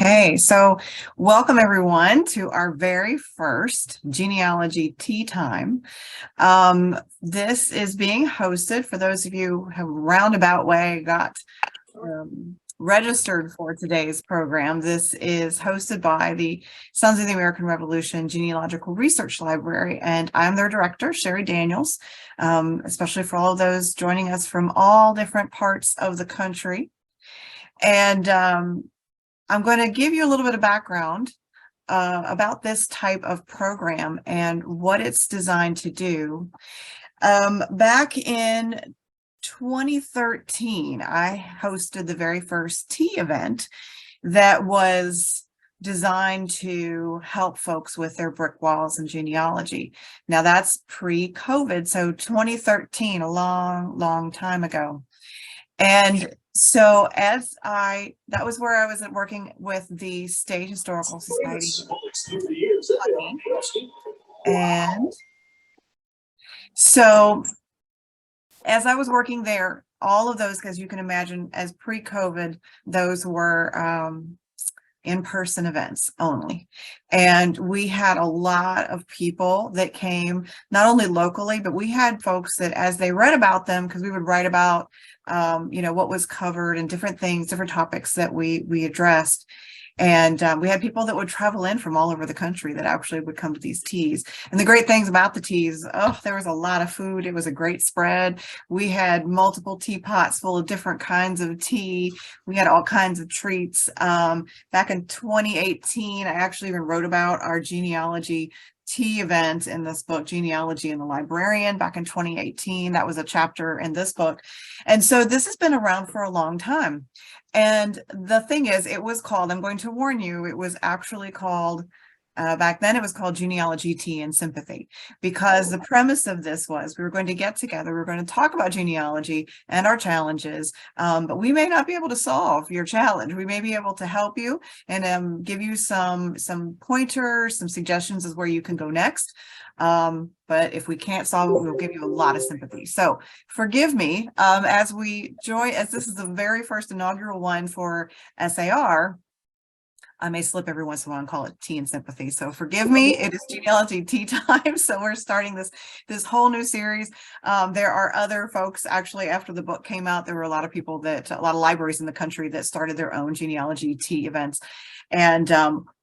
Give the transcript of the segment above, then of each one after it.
Okay, so welcome everyone to our very first Genealogy Tea Time. This is being hosted for those of you who have roundabout way got registered for today's program. This is hosted by the Sons of the American Revolution Genealogical Research Library, and I'm their director, Cheri Daniels, especially for all of those joining us from all different parts of the country. And I'm going to give you a little bit of background about this type of program and what it's designed to do. Back in 2013, I hosted the very first tea event that was designed to help folks with their brick walls and genealogy. Now that's pre-COVID, so 2013, a long time ago. And so that was where I was working with the State Historical Society. And so as I was working there, all of those, as you can imagine, as pre-COVID, those were in-person events only. And we had a lot of people that came, not only locally, but we had folks that as they read about them, because we would write about what was covered and different things, different topics that we addressed. And we had people that would travel in from all over the country that actually would come to these teas. And the great things about the teas, there was a lot of food. It was a great spread. We had multiple teapots full of different kinds of tea. We had all kinds of treats. Back in 2018, I actually even wrote about our genealogy tea event in this book, Genealogy and the Librarian, back in 2018. That was a chapter in this book. And so this has been around for a long time. And the thing is, it was called, I'm going to warn you, it was actually called, back then it was called Genealogy Tea and Sympathy, because the premise of this was we were going to get together, we were going to talk about genealogy and our challenges, but we may not be able to solve your challenge. We may be able to help you and give you some pointers, some suggestions as where you can go next. But if we can't solve it, we'll give you a lot of sympathy. So forgive me as this is the very first inaugural one for SAR. I may slip every once in a while and call it Tea and Sympathy. So forgive me, it is Genealogy Tea Time. So we're starting this whole new series. There are other folks, actually, after the book came out, there were a lot of libraries in the country that started their own genealogy tea events. And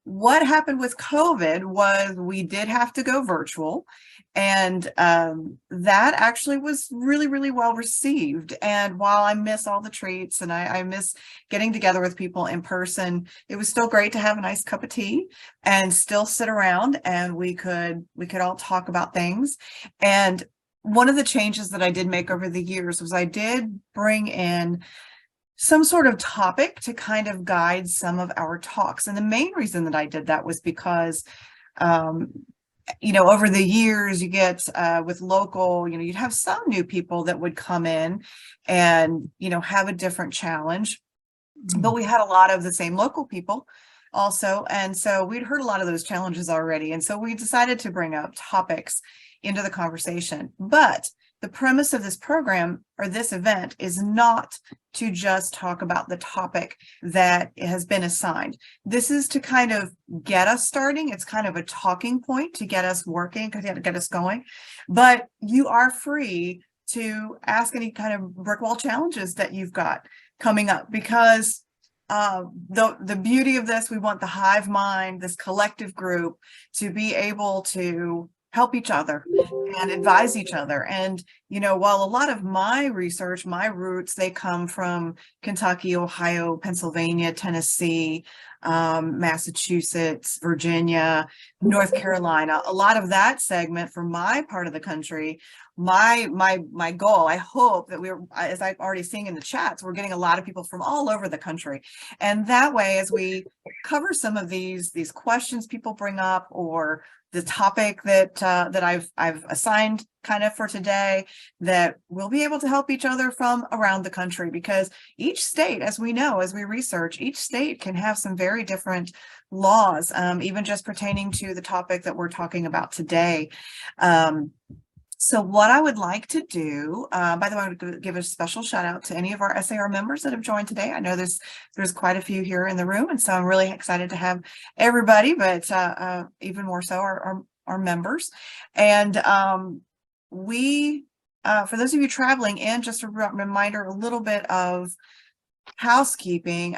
what happened with COVID was we did have to go virtual. And that actually was really, really well received. And while I miss all the treats and I miss getting together with people in person, it was still great to have a nice cup of tea and still sit around and we could all talk about things. And one of the changes that I did make over the years was I did bring in some sort of topic to kind of guide some of our talks. And the main reason that I did that was because over the years you get with local, you'd have some new people that would come in and, have a different challenge, but we had a lot of the same local people also. And so we'd heard a lot of those challenges already. And so we decided to bring up topics into the conversation. But the premise of this program or this event is not to just talk about the topic that has been assigned. This is to kind of get us starting. It's kind of a talking point to get us working, to get us going. But you are free to ask any kind of brick wall challenges that you've got coming up, because the beauty of this, we want the hive mind, this collective group, to be able to help each other and advise each other. And, while a lot of my research, my roots, they come from Kentucky, Ohio, Pennsylvania, Tennessee, Massachusetts, Virginia, North Carolina, a lot of that segment from my part of the country, my goal, I hope that as I'm already seeing in the chats, we're getting a lot of people from all over the country. And that way, as we cover some of these questions people bring up, or the topic that I've assigned kind of for today, that we'll be able to help each other from around the country, because each state, as we know, as we research, each state can have some very different laws, even just pertaining to the topic that we're talking about today. So what I would like to do, by the way, I'm going to give a special shout out to any of our SAR members that have joined today. I know there's quite a few here in the room, and so I'm really excited to have everybody, but even more so our members. And we, for those of you traveling in, just a reminder, a little bit of housekeeping.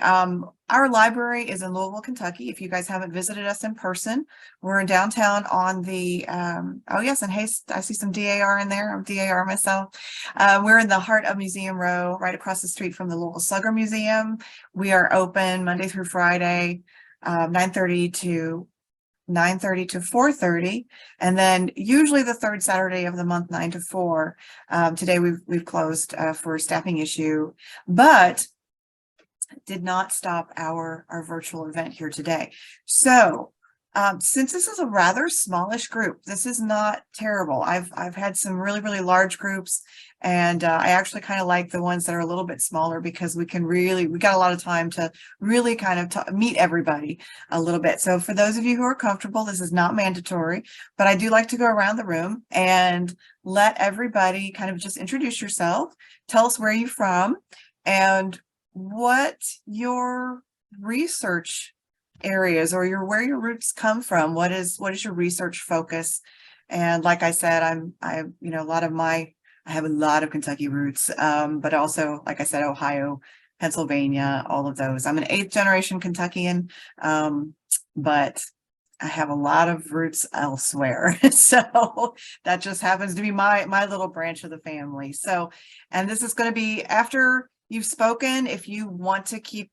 Our library is in Louisville, Kentucky. If you guys haven't visited us in person, we're in downtown on the oh yes, and hey, I see some DAR in there. I'm DAR myself. We're in the heart of Museum Row, right across the street from the Louisville Slugger Museum. We are open Monday through Friday, 9:30 to 4:30, and then usually the third Saturday of the month, 9 to 4. Today we've closed for a staffing issue, but did not stop our virtual event here today. So since this is a rather smallish group, this is not terrible. I've had some really large groups, and I actually kind of like the ones that are a little bit smaller, because we got a lot of time to really kind of meet everybody a little bit. So for those of you who are comfortable, this is not mandatory, but I do like to go around the room and let everybody kind of just introduce yourself, tell us where you're from, and what your research areas or where your roots come from. What is your research focus? And like I said, I have a lot of Kentucky roots, but also, like I said, Ohio, Pennsylvania, all of those. I'm an 8th generation Kentuckian, but I have a lot of roots elsewhere. So that just happens to be my little branch of the family. So, and this is going to be after you've spoken. If you want to keep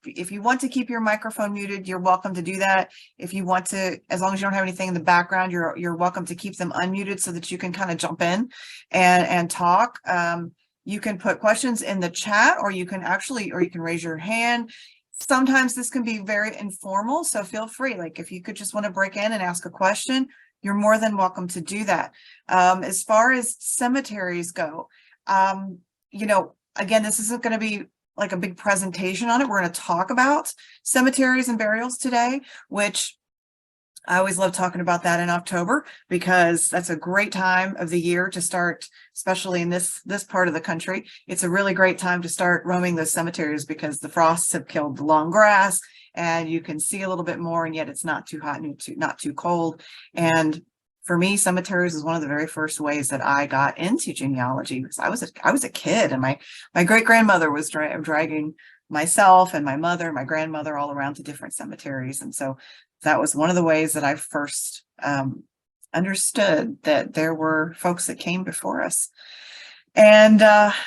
your microphone muted, you're welcome to do that. If you want to, as long as you don't have anything in the background, you're welcome to keep them unmuted so that you can kind of jump in and talk. You can put questions in the chat, or you can raise your hand. Sometimes this can be very informal, so feel free. Like if you could just want to break in and ask a question, you're more than welcome to do that. As far as cemeteries go, again, this isn't going to be like a big presentation on it. We're going to talk about cemeteries and burials today, which I always love talking about that in October, because that's a great time of the year to start, especially in this part of the country. It's a really great time to start roaming those cemeteries, because the frosts have killed the long grass and you can see a little bit more, and yet it's not too hot and not too cold. And for me, cemeteries is one of the very first ways that I got into genealogy, because I was a kid, and my great grandmother was dragging myself and my mother and my grandmother all around to different cemeteries. And so that was one of the ways that I first understood that there were folks that came before us. And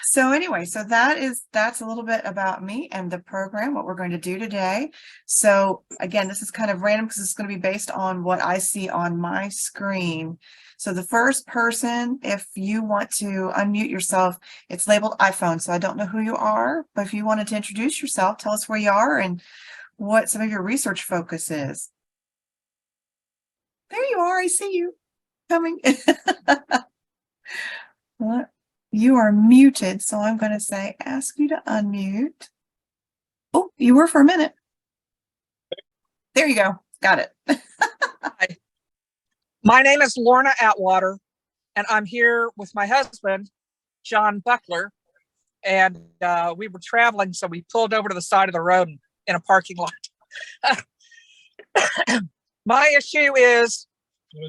so anyway, so that's a little bit about me and the program, what we're going to do today. So again, this is kind of random, because it's going to be based on what I see on my screen. So the first person, if you want to unmute yourself, it's labeled iPhone, so I don't know who you are, but if you wanted to introduce yourself, tell us where you are and what some of your research focus is. There you are. I see you coming. What? You are muted, so I'm going to say, ask you to unmute. Oh, you were for a minute. There you go. Got it. Hi. My name is Lorna Atwater, and I'm here with my husband, John Buckler. And we were traveling, so we pulled over to the side of the road in a parking lot. My issue is,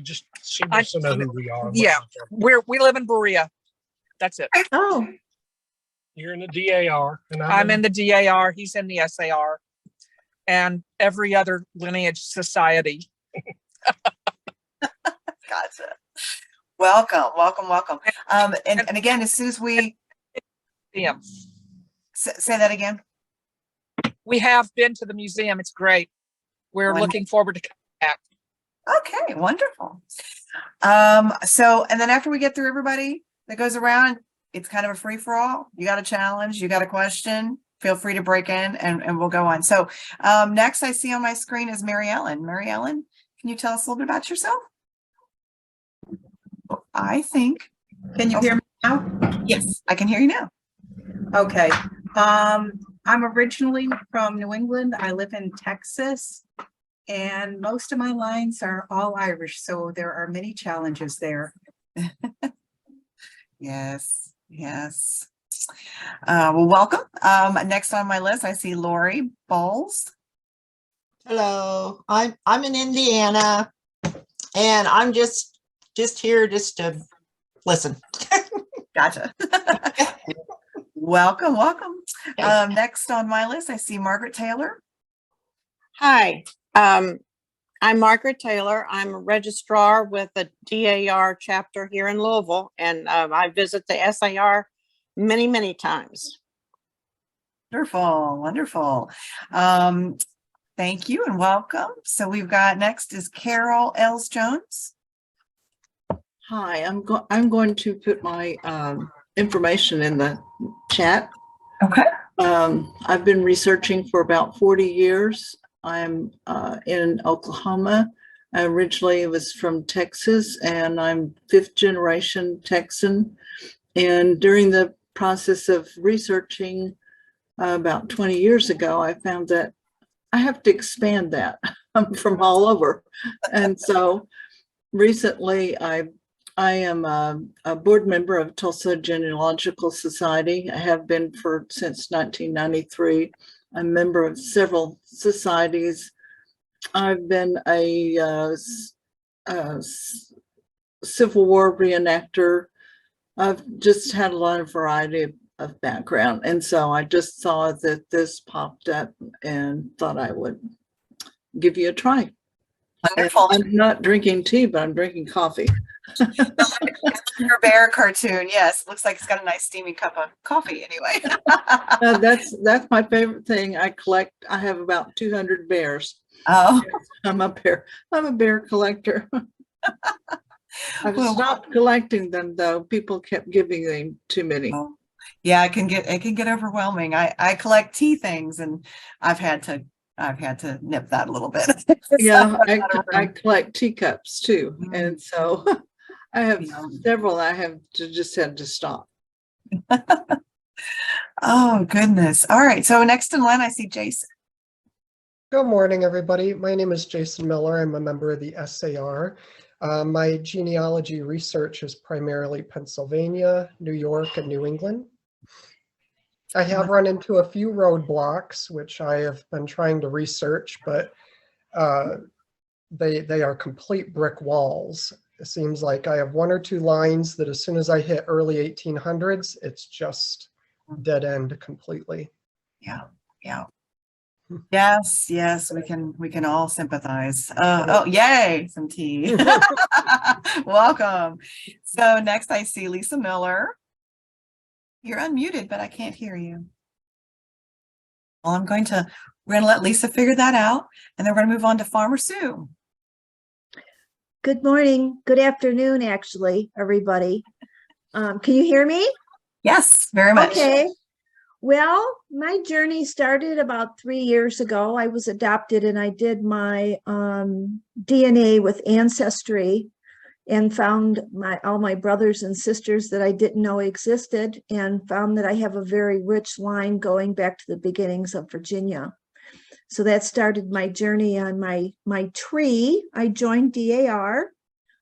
just so to know who we are. Yeah, we live in Berea. That's it. Oh, You're in the DAR, and I'm in the DAR. He's in the SAR, and every other lineage society. gotcha. Welcome. And again, as soon as we say that again, we have been to the museum. It's great. We're looking forward to coming back. Okay, wonderful. So, and then after we get through everybody that goes around, it's kind of a free for all. You got a challenge, you got a question, feel free to break in and we'll go on. So next I see on my screen is Mary Ellen. Mary Ellen, can you tell us a little bit about yourself? I think. Can you hear me now? Yes, I can hear you now. Okay. I'm originally from New England. I live in Texas, and most of my lines are all Irish, so there are many challenges there. Yes, yes. Well, welcome. Next on my list, I see Lori Bowles. Hello, I'm in Indiana, and I'm just here just to listen. Gotcha. Welcome, welcome. Okay. Next on my list, I see Margaret Taylor. Hi, I'm Margaret Taylor. I'm a registrar with the DAR chapter here in Louisville, and I visit the SAR many, many times. Wonderful, wonderful. Thank you and welcome. So we've got next is Carol Ells-Jones. Hi, I'm going to put my information in the chat. Okay. I've been researching for about 40 years. I'm in Oklahoma. I originally was from Texas, and I'm 5th generation Texan. And during the process of researching about 20 years ago, I found that I have to expand that. I'm from all over. And so recently I am a board member of Tulsa Genealogical Society. I have been since 1993. I'm a member of several societies. I've been a Civil War reenactor. I've just had a lot of variety of background. And so I just saw that this popped up and thought I would give you a try. Wonderful. And I'm not drinking tea, but I'm drinking coffee. Your bear cartoon. Yes. Looks like it's got a nice steamy cup of coffee anyway. That's my favorite thing. I collect. I have about 200 bears. Oh, I'm a bear collector. I've Well, stopped collecting them though. People kept giving them too many. oh, yeah, it can get overwhelming. I collect tea things and I've had to nip that a little bit. Yeah, So, I collect teacups too. And so I have Yeah. several I have just had to stop. Oh, goodness. All right. So next in line, I see Jason. Good morning, everybody. My name is Jason Miller. I'm a member of the SAR. My genealogy research is primarily Pennsylvania, New York, and New England. I have run into a few roadblocks, which I have been trying to research, but they are complete brick walls. It seems like I have one or two lines that as soon as I hit early 1800s, it's just dead end completely. Yeah. Yeah. Yes, yes, we can all sympathize. Oh, yay, some tea. Welcome. So next I see Lisa Miller. You're unmuted, but I can't hear you. Well, we're going to let Lisa figure that out, and then we're going to move on to Farmer Sue. Good morning, good afternoon, actually, everybody. Can you hear me? Yes, very much. Okay. Well, my journey started about 3 years ago. I was adopted and I did my DNA with Ancestry and found all my brothers and sisters that I didn't know existed, and found that I have a very rich line going back to the beginnings of Virginia. So that started my journey on my tree. I joined DAR.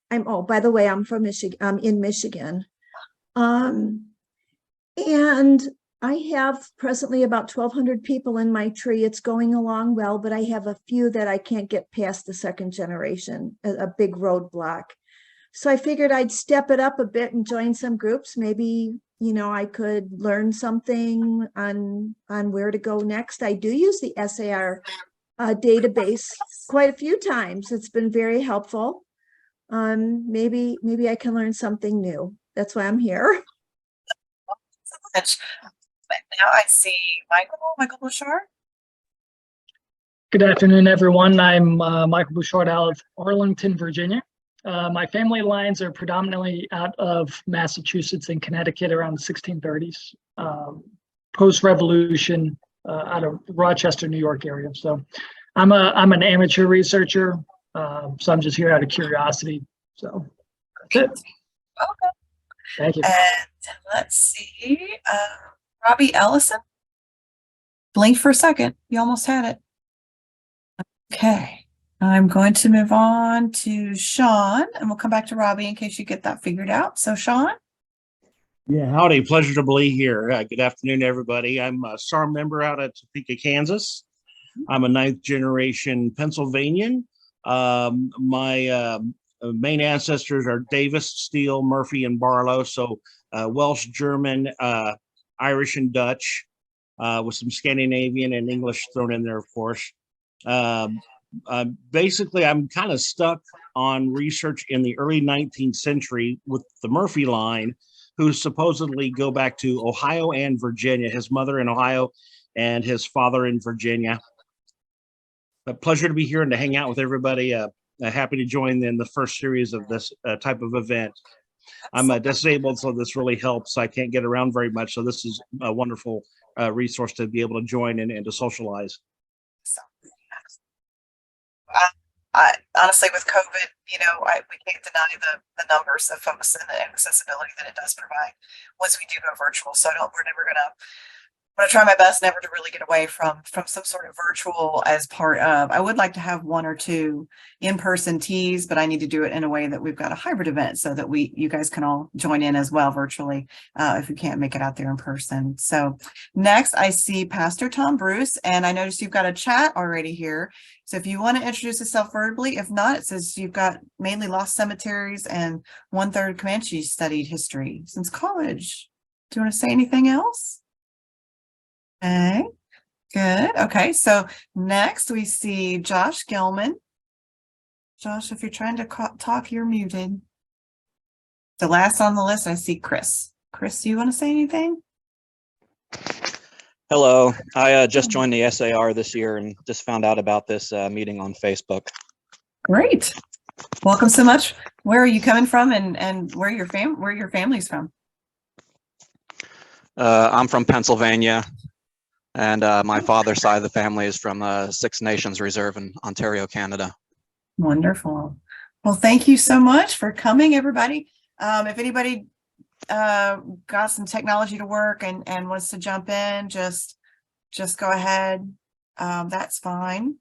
By the way, I'm from Michigan. I'm in Michigan. And I have presently about 1,200 people in my tree. It's going along well, but I have a few that I can't get past the second generation, a big roadblock. So I figured I'd step it up a bit and join some groups. Maybe, I could learn something on where to go next. I do use the SAR database quite a few times. It's been very helpful. Maybe I can learn something new. That's why I'm here. Now I see Michael Bouchard. Good afternoon, everyone. I'm Michael Bouchard out of Arlington, Virginia. My family lines are predominantly out of Massachusetts and Connecticut around the 1630s, post-revolution out of Rochester, New York area. So I'm an amateur researcher, so I'm just here out of curiosity. So that's it. Okay. Thank you. And let's see, Robbie Ellison. Blink for a second. You almost had it. Okay. I'm going to move on to Sean, and we'll come back to Robbie in case you get that figured out. So Sean? Yeah, howdy. Pleasure to be here. Good afternoon, everybody. I'm a SAR member out of Topeka, Kansas. I'm a ninth generation Pennsylvanian. My main ancestors are Davis, Steele, Murphy, and Barlow. So Welsh, German, Irish, and Dutch, with some Scandinavian and English thrown in there, of course. Basically, I'm kind of stuck on research in the early 19th century with the Murphy line, who supposedly go back to Ohio and Virginia, his mother in Ohio and his father in Virginia. A pleasure to be here and to hang out with everybody. Happy to join in the first series of this type of event. I'm disabled, so this really helps. I can't get around very much, so this is a wonderful resource to be able to join and to socialize. Honestly, with COVID, we can't deny the numbers of folks and the accessibility that it does provide once we do go virtual. So we're never gonna try my best never to really get away from some sort of virtual as part of. I would like to have one or two in-person teas, but I need to do it in a way that we've got a hybrid event so that you guys can all join in as well virtually if we can't make it out there in person. So next I see Pastor Tom Bruce, and I noticed you've got a chat already here. So if you want to introduce yourself verbally, if not, it says you've got mainly lost cemeteries and 1/3 Comanche studied history since college. Do you want to say anything else? Okay, good. Okay, so next we see Josh Gilman. Josh, if you're trying to talk, you're muted. The last on the list, I see Chris. Chris, do you want to say anything? Hello, I just joined the SAR this year and just found out about this meeting on Facebook. Great. Welcome so much. Where are you coming from and where your family's from? I'm from Pennsylvania, and my father's side of the family is from Six Nations Reserve in Ontario, Canada. Wonderful. Well, thank you so much for coming, everybody. If anybody got some technology to work and wants to jump in, just go ahead. That's fine.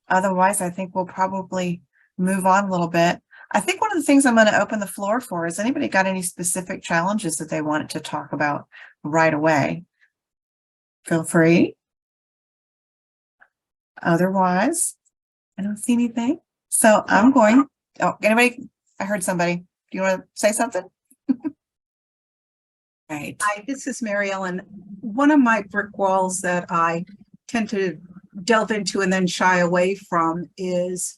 Otherwise, I think we'll probably move on a little bit. I think one of the things I'm going to open the floor for is anybody got any specific challenges that they wanted to talk about right away? Feel free. Otherwise, I don't see anything. So I'm going. Oh, anybody? I heard somebody. Do you want to say something? Right. Hi, this is Mary Ellen. One of my brick walls that I tend to delve into and then shy away from is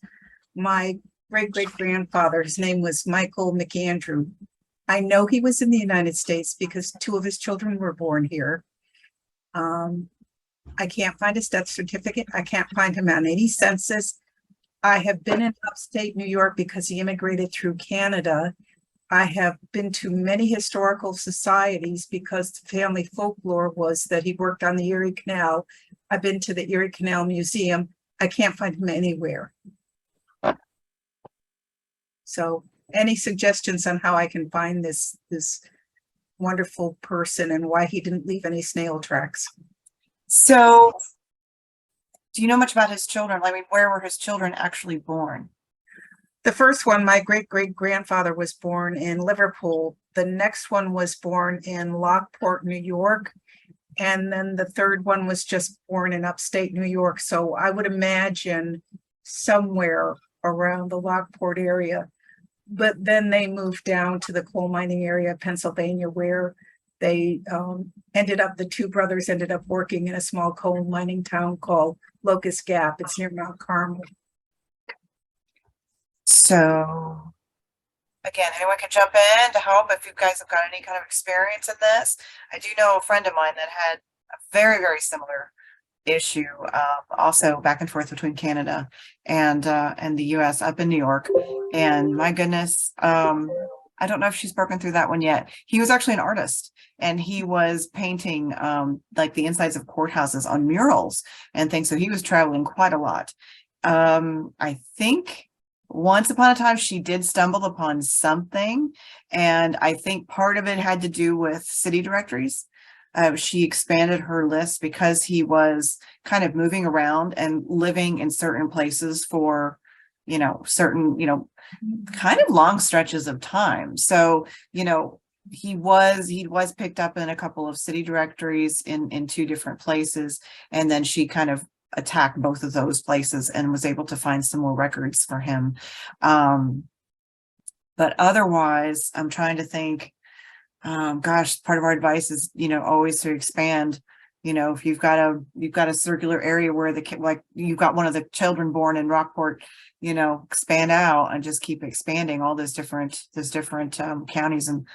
my great-great-grandfather. His name was Michael McAndrew. I know he was in the United States because 2 of his children were born here. I can't find his death certificate. I can't find him on any census. I have been in upstate New York because he immigrated through Canada. I have been to many historical societies because the family folklore was that he worked on the Erie Canal. I've been to the Erie Canal Museum. I can't find him anywhere. So any suggestions on how I can find this wonderful person and why he didn't leave any snail tracks? So do you know much about his children? I mean, where were his children actually born? The first one, my great-great-grandfather was born in Liverpool. The next one was born in Lockport, New York. And then the third one was just born in upstate New York. So I would imagine somewhere around the Lockport area. But then they moved down to the coal mining area of Pennsylvania, where they the 2 brothers ended up working in a small coal mining town called Locust Gap. It's near Mount Carmel. So again, anyone can jump in to help if you guys have got any kind of experience in this. I do know a friend of mine that had a very, very similar issue, also back and forth between Canada and the US up in New York. And my goodness, I don't know if she's broken through that one yet. He was actually an artist, and he was painting like the insides of courthouses on murals and things. So he was traveling quite a lot. I think once upon a time she did stumble upon something, and I think part of it had to do with city directories. She expanded her list because he was kind of moving around and living in certain places for, certain, kind of long stretches of time. So, he was picked up in a couple of city directories in two different places, and then she kind of attacked both of those places and was able to find some more records for him. But otherwise, I'm trying to think. Gosh, part of our advice is, always to expand. If you've got a circular area where the kid, like you've got one of the children born in Rockport, expand out and just keep expanding all those different counties. And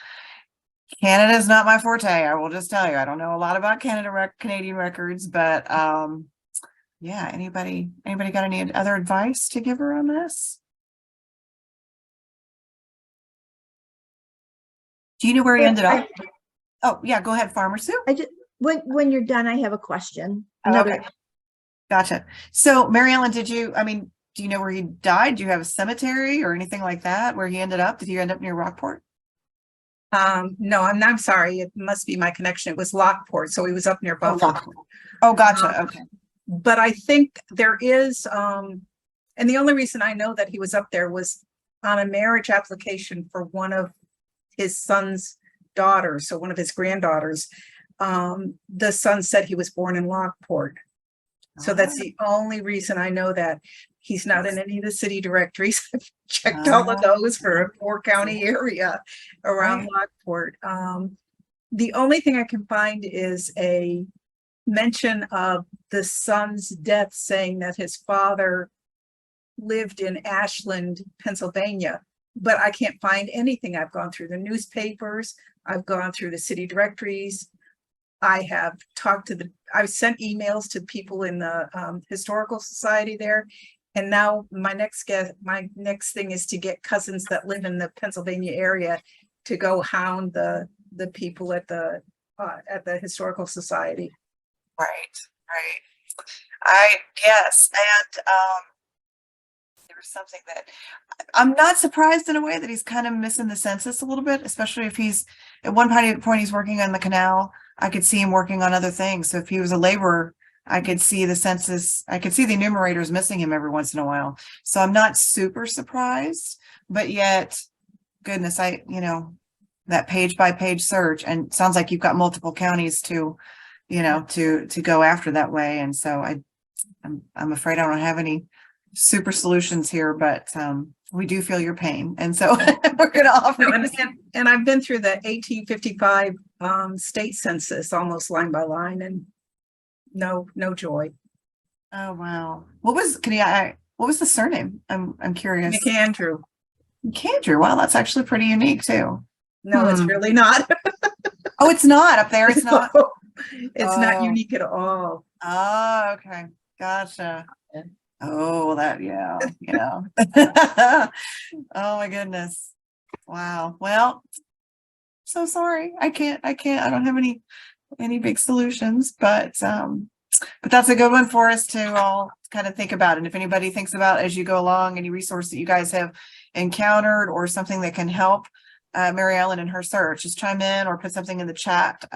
Canada is not my forte. I will just tell you, I don't know a lot about Canadian records, but yeah. Anybody got any other advice to give her on this? Do you know where he ended up? Oh, yeah, go ahead, Farmer Sue. When you're done, I have a question. Okay. Gotcha. So Mary Ellen, do you know where he died? Do you have a cemetery or anything like that where he ended up? Did he end up near Rockport? No, I'm sorry. It must be my connection. It was Lockport, so he was up near Buffalo. Oh, gotcha. Okay. But I think there is, and the only reason I know that he was up there was on a marriage application for one of his son's daughters, so one of his granddaughters. The son said he was born in Lockport. So that's the only reason I know that. He's not in any of the city directories. I've checked all of those for a 4-county area around Lockport. The only thing I can find is a mention of the son's death, saying that his father lived in Ashland, Pennsylvania, but I can't find anything. I've gone through the newspapers. I've gone through the city directories. I have I've sent emails to people in the historical society there. And now my next thing is to get cousins that live in the Pennsylvania area to go hound the people at the historical society. Right. Yes. And there was something that I'm not surprised in a way that he's kind of missing the census a little bit, especially if he's at one point he's working on the canal. I could see him working on other things. So if he was a laborer, I could see the census, I could see the enumerators missing him every once in a while. So I'm not super surprised, but yet, goodness, that page by page search, and it sounds like you've got multiple counties to go after that way. And so I'm afraid I don't have any super solutions here, but we do feel your pain. And so we're going to offer. And I've been through the 1855 state census almost line by line, and no joy. Oh, wow. What was the surname? I'm curious. McAndrew. Wow, that's actually pretty unique too. No, it's really not. Oh, it's not up there. It's not. It's not unique at all. Oh, okay. Gotcha. Oh, oh my goodness. Wow. Well, so sorry. I don't have any big solutions, but that's a good one for us to all kind of think about. And if anybody thinks about as you go along, any resource that you guys have encountered or something that can help Mary Ellen in her search, just chime in or put something in the chat.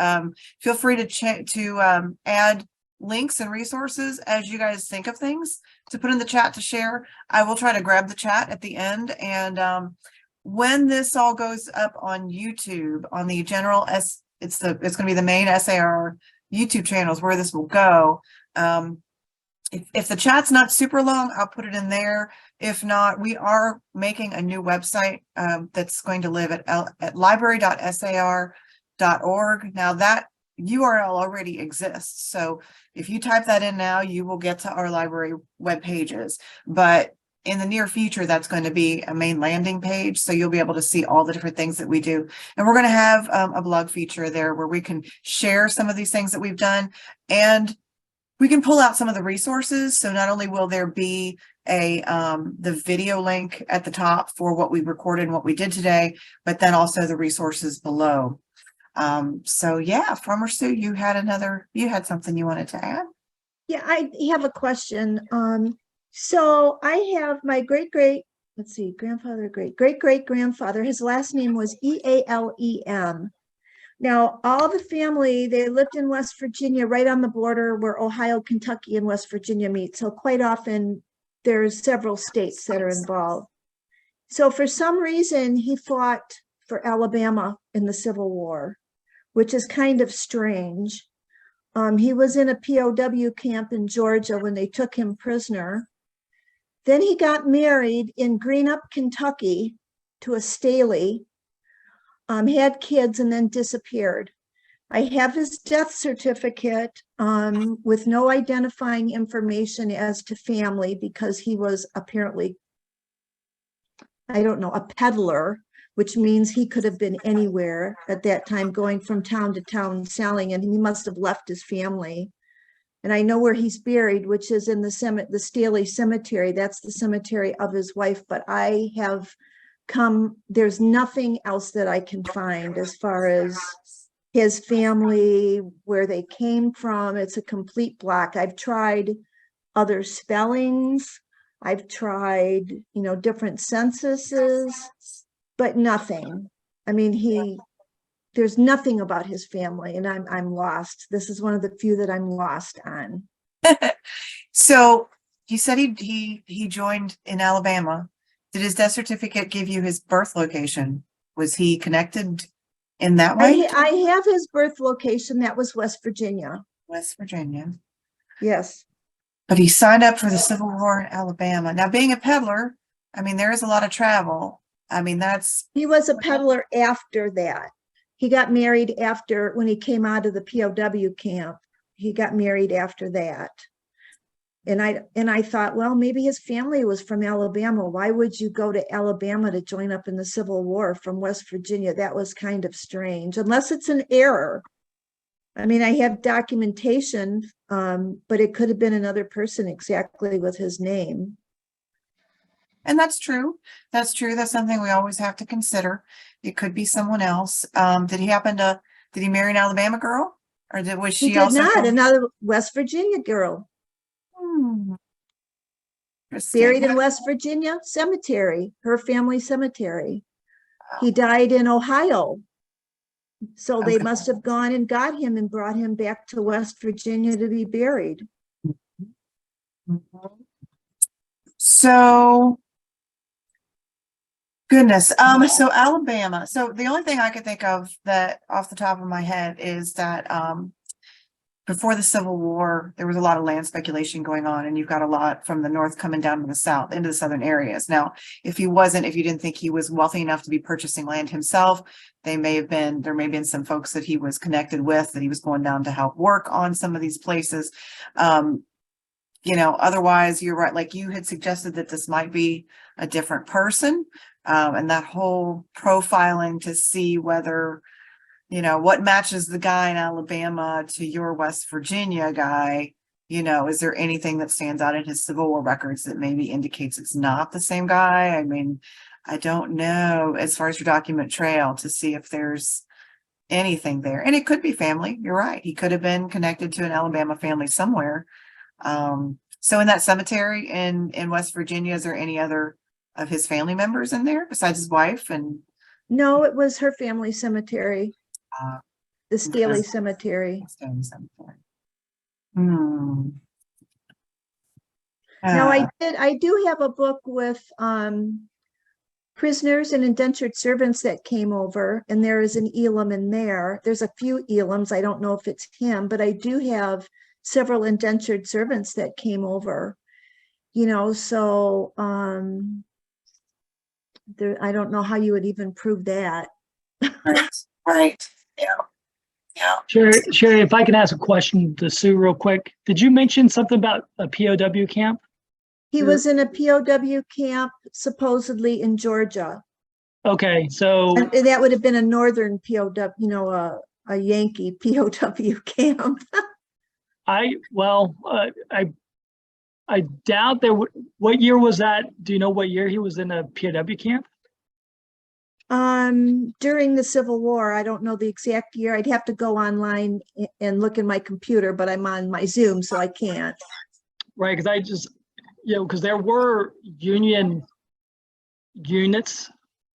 Feel free to add links and resources as you guys think of things to put in the chat to share. I will try to grab the chat at the end. And when this all goes up on YouTube, on the general it's going to be the main SAR YouTube channels where this will go. If the chat's not super long, I'll put it in there. If not, we are making a new website that's going to live at library.sar.org. Now that URL already exists. So if you type that in now, you will get to our library web pages. But in the near future, that's going to be a main landing page. So you'll be able to see all the different things that we do. And we're going to have a blog feature there where we can share some of these things that we've done, and we can pull out some of the resources. So not only will there be the video link at the top for what we recorded and what we did today, but then also the resources below. So yeah, Farmer Sue, you had something you wanted to add? Yeah, I have a question. So I have my great-great-grandfather, his last name was Ealem. Now, all the family, they lived in West Virginia, right on the border where Ohio, Kentucky, and West Virginia meet. So quite often there's several states that are involved. So for some reason, he fought for Alabama in the Civil War, which is kind of strange. He was in a POW camp in Georgia when they took him prisoner. Then he got married in Greenup, Kentucky to a Staley, had kids, and then disappeared. I have his death certificate with no identifying information as to family because he was apparently, I don't know, a peddler, which means he could have been anywhere at that time, going from town to town selling, and he must have left his family. And I know where he's buried, which is in the Staley Cemetery. That's the cemetery of his wife, but I have there's nothing else that I can find as far as his family, where they came from. It's a complete block. I've tried other spellings. I've tried, different censuses, but nothing. I mean, there's nothing about his family, and I'm lost. This is one of the few that I'm lost on. So you said he joined in Alabama. Did his death certificate give you his birth location? Was he connected in that way? I have his birth location. That was West Virginia. West Virginia. Yes. But he signed up for the Civil War in Alabama. Now, being a peddler, I mean, there is a lot of travel. I mean, he was a peddler after that. He got married after, when he came out of the POW camp. He got married after that. And I thought, well, maybe his family was from Alabama. Why would you go to Alabama to join up in the Civil War from West Virginia? That was kind of strange, unless it's an error. I mean, I have documentation, but it could have been another person exactly with his name. And that's true. That's true. That's something we always have to consider. It could be someone else. Did he marry an Alabama girl? Or was she He also did not, from- another West Virginia girl. Buried in West Virginia cemetery, her family cemetery. He died in Ohio. So they must have gone and got him and brought him back to West Virginia to be buried. So, goodness. So Alabama. So the only thing I could think of that off the top of my head is that before the Civil War, there was a lot of land speculation going on, and you've got a lot from the north coming down to the south into the southern areas. Now, if you didn't think he was wealthy enough to be purchasing land himself, there may have been some folks that he was connected with, that he was going down to help work on some of these places. Otherwise, you're right. Like you had suggested that this might be a different person, and that whole profiling to see whether, what matches the guy in Alabama to your West Virginia guy. Is there anything that stands out in his Civil War records that maybe indicates it's not the same guy? I mean, I don't know as far as your document trail to see if there's anything there. And it could be family. You're right. He could have been connected to an Alabama family somewhere. So in that cemetery in West Virginia, is there any other of his family members in there besides his wife? And no, it was her family cemetery. The Staley Cemetery. Staley Cemetery. Now I do have a book with prisoners and indentured servants that came over, and there is an Elam in there. There's a few Elams. I don't know if it's him, but I do have several indentured servants that came over. So I don't know how you would even prove that. Right. Yeah. Cheri, if I can ask a question to Sue real quick. Did you mention something about a POW camp? He was in a POW camp, supposedly in Georgia. Okay, so and that would have been a northern POW, a Yankee POW camp. I doubt there would. What year was that? Do you know what year he was in a POW camp? During the Civil War. I don't know the exact year. I'd have to go online and look in my computer, but I'm on my Zoom, so I can't. Right, because because there were Union units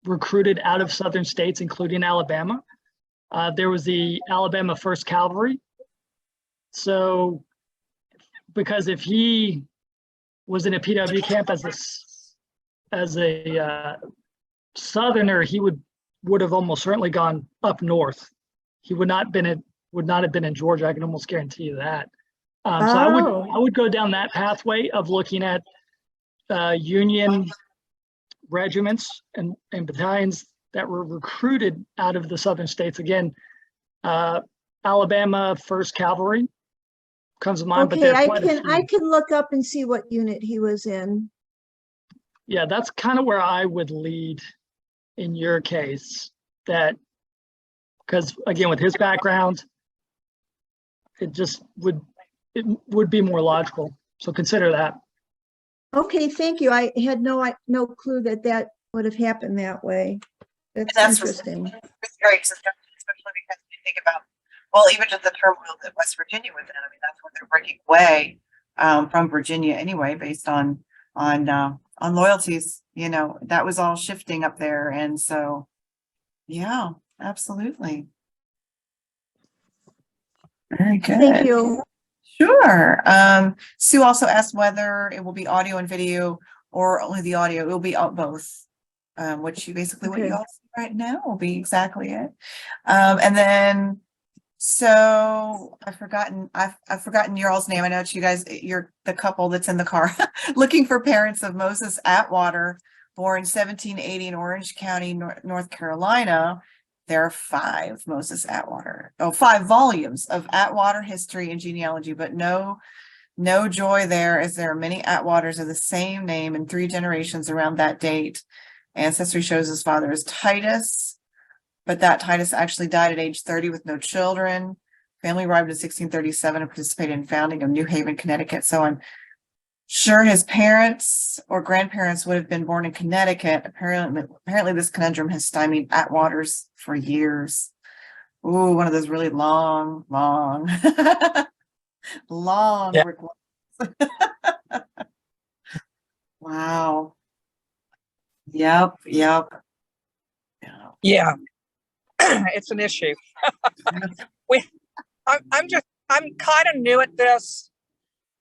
recruited out of southern states, including Alabama. There was the Alabama 1st Cavalry. So, because if he was in a POW camp as a Southerner, he would would have almost certainly gone up north. He would not have been in Georgia. I can almost guarantee you that. So I Oh. would go down that pathway of looking at Union regiments and battalions that were recruited out of the southern states. Again, Alabama 1st Cavalry comes to mind, but Okay, there are I quite a can few. look up and see what unit he was in. Yeah, that's kind of where I would lead in your case. That because again, with his background, it would be more logical. So consider that. Okay, thank you. I had no clue that would have happened that way. That's interesting. It's great, especially because when you think about, well, even just the turmoil that West Virginia was in. I mean, that's when they're breaking away from Virginia anyway, based on loyalties. You know, that was all shifting up there, and so yeah, absolutely. Very good. Thank you. Sure. Sue also asked whether it will be audio and video or only the audio. It will be both. Which you basically what you Okay. all see right now will be exactly it. And then so I've forgotten your all's name. I know it's you guys, you're the couple that's in the car looking for parents of Moses Atwater, born 1780 in Orange County, North Carolina. There are 5 Moses Atwater, 5 volumes of Atwater history and genealogy, but no joy there, as there are many Atwaters of the same name in 3 generations around that date. Ancestry shows his father is Titus, but that Titus actually died at age 30 with no children. Family arrived in 1637 and participated in founding of New Haven, Connecticut. So I'm sure his parents or grandparents would have been born in Connecticut. Apparently this conundrum has stymied Atwaters for years. Ooh, one of those really long Yeah. requests. Wow. Yep. Yeah. Yeah. It's an issue. I'm kind of new at this,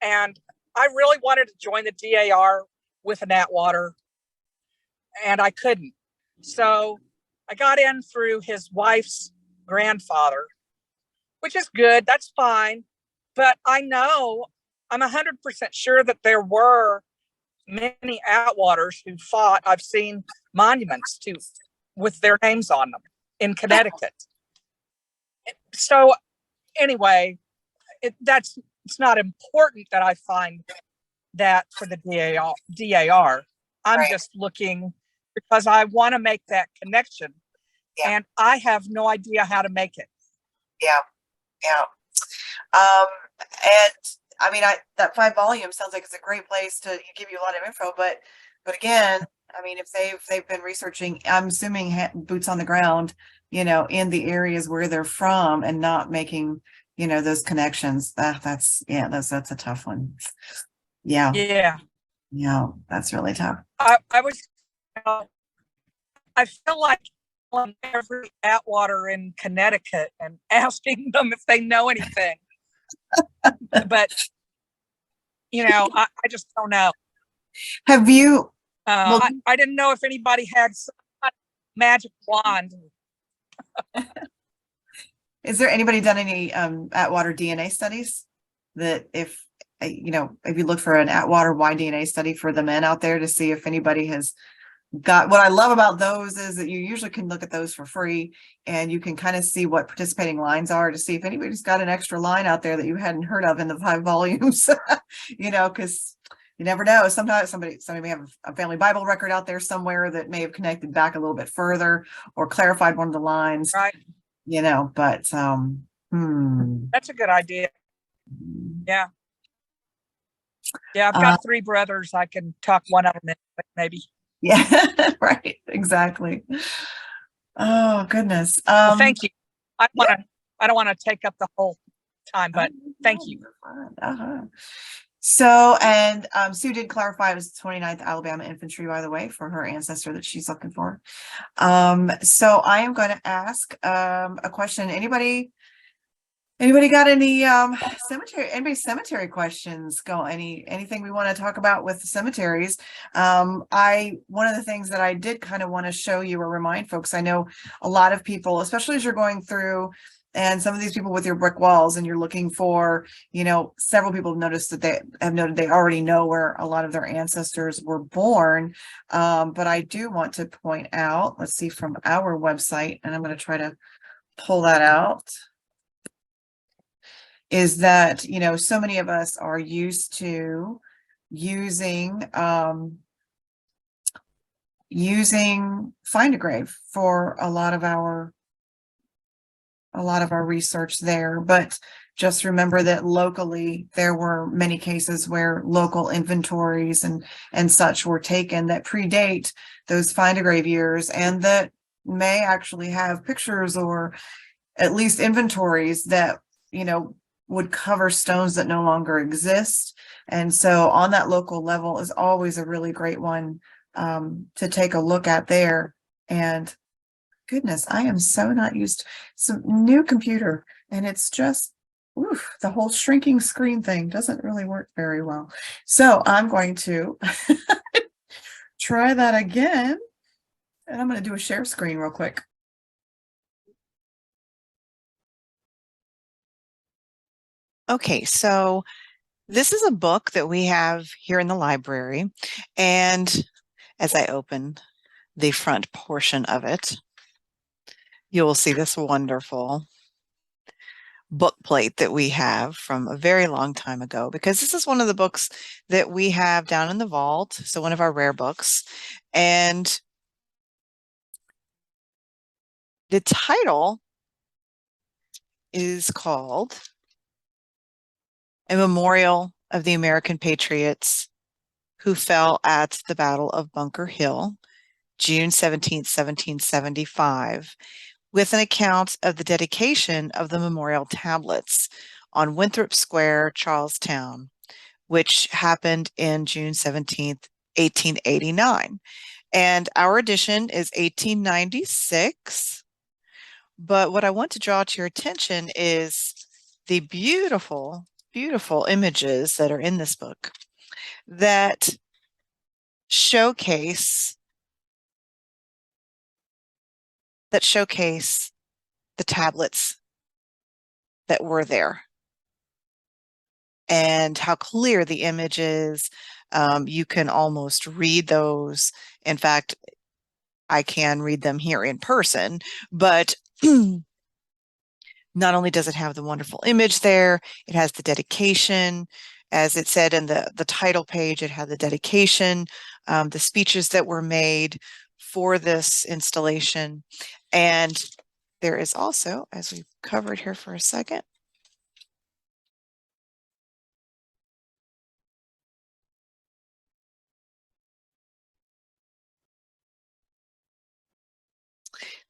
and I really wanted to join the DAR with an Atwater, and I couldn't. So I got in through his wife's grandfather, which is good. That's fine. But I'm 100% sure that there were many Atwaters who fought. I've seen monuments with their names on them in Connecticut. So anyway, it's not important that I find that for the DAR. I'm Right. just looking because I want to make that connection, Yeah. and I have no idea how to make it. Yeah. And I mean, that 5 volumes sounds like it's a great place to give you a lot of info, but again, I mean, if they've been researching, I'm assuming boots on the ground, you know, in the areas where they're from and not making, you know, those connections. That's a tough one. Yeah, that's really tough. I feel like on every Atwater in Connecticut and asking them if they know anything. But, you know, I just don't know. Have you? I didn't know if anybody had some kind of magic wand. Is there anybody done any Atwater DNA studies? That if you look for an Atwater Y DNA study for the men out there to see if anybody has got. What I love about those is that you usually can look at those for free, and you can kind of see what participating lines are to see if anybody's got an extra line out there that you hadn't heard of in the 5 volumes. You know, because you never know. Sometimes somebody may have a family Bible record out there somewhere that may have connected back a little bit further or clarified one of the lines. Right. You know, but That's a good idea. Yeah. Yeah, I've got 3 brothers. I can talk one of them in, maybe. Yeah, right. Exactly. Oh goodness. Well, thank you. I don't want to take up the whole time, but thank you. So, and Sue did clarify it was the 29th Alabama Infantry, by the way, for her ancestor that she's looking for. So I am going to ask a question. Anybody Anybody got any cemetery questions? Anything we want to talk about with the cemeteries? One of the things that I did kind of want to show you or remind folks, I know a lot of people, especially as you're going through, and some of these people with your brick walls and you're looking for, several people have noticed that they have noted they already know where a lot of their ancestors were born. But I do want to point out, let's see, from our website, and I'm going to try to pull that out, is that, so many of us are used to using Find a Grave for a lot of our research there. But just remember that locally there were many cases where local inventories and such were taken that predate those Find a Grave years, and that may actually have pictures or at least inventories that would cover stones that no longer exist. And so on that local level is always a really great one to take a look at there. And goodness, I am so not used to some new computer, and it's just, the whole shrinking screen thing doesn't really work very well. So I'm going to try that again, and I'm going to do a share screen real quick. Okay, so this is a book that we have here in the library, and as I open the front portion of it, you will see this wonderful book plate that we have from a very long time ago, because this is one of the books that we have down in the vault, so one of our rare books. And the title is called A Memorial of the American Patriots Who Fell at the Battle of Bunker Hill, June 17th, 1775, with an account of the dedication of the memorial tablets on Winthrop Square, Charlestown, which happened in June 17th, 1889. And our edition is 1896. But what I want to draw to your attention is the beautiful, beautiful images that are in this book that showcase the tablets that were there and how clear the image is. You can almost read those. In fact, I can read them here in person, but not only does it have the wonderful image there, it has the dedication. As it said in the title page, it had the dedication, the speeches that were made for this installation. And there is also, as we've covered here for a second,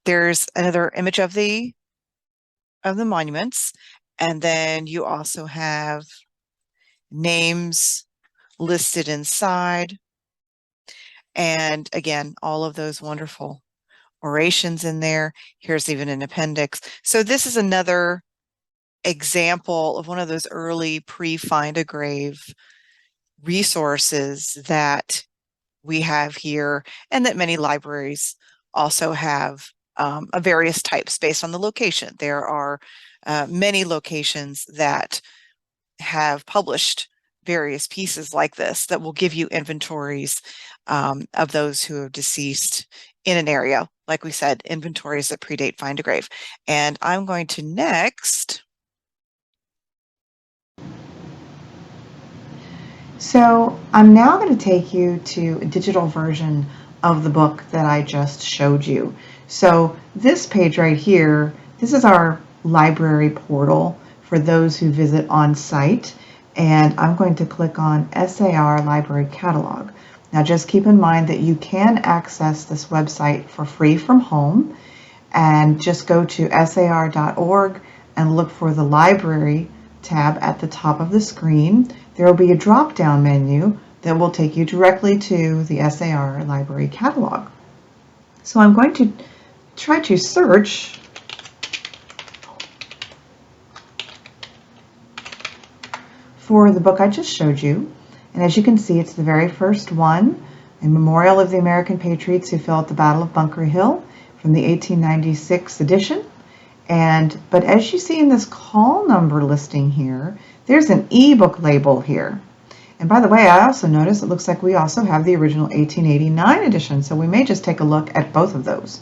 there's another image of the monuments, and then you also have names listed inside. And again, all of those wonderful orations in there. Here's even an appendix. So this is another example of one of those early pre-Find a Grave resources that we have here, and that many libraries also have of various types based on the location. There are many locations that have published various pieces like this that will give you inventories of those who are deceased in an area. Like we said, inventories that predate Find a Grave. And I'm going to next. So I'm now going to take you to a digital version of the book that I just showed you. So this page right here, this is our library portal for those who visit on site. And I'm going to click on SAR Library Catalog. Now just keep in mind that you can access this website for free from home, and just go to sar.org and look for the library tab at the top of the screen. There will be a drop-down menu that will take you directly to the SAR Library Catalog. So I'm going to try to search for the book I just showed you. And as you can see, it's the very first one, a memorial of the American patriots who fell at the Battle of Bunker Hill from the 1896 edition. But as you see in this call number listing here, there's an ebook label here. And by the way, I also noticed it looks like we also have the original 1889 edition, so we may just take a look at both of those.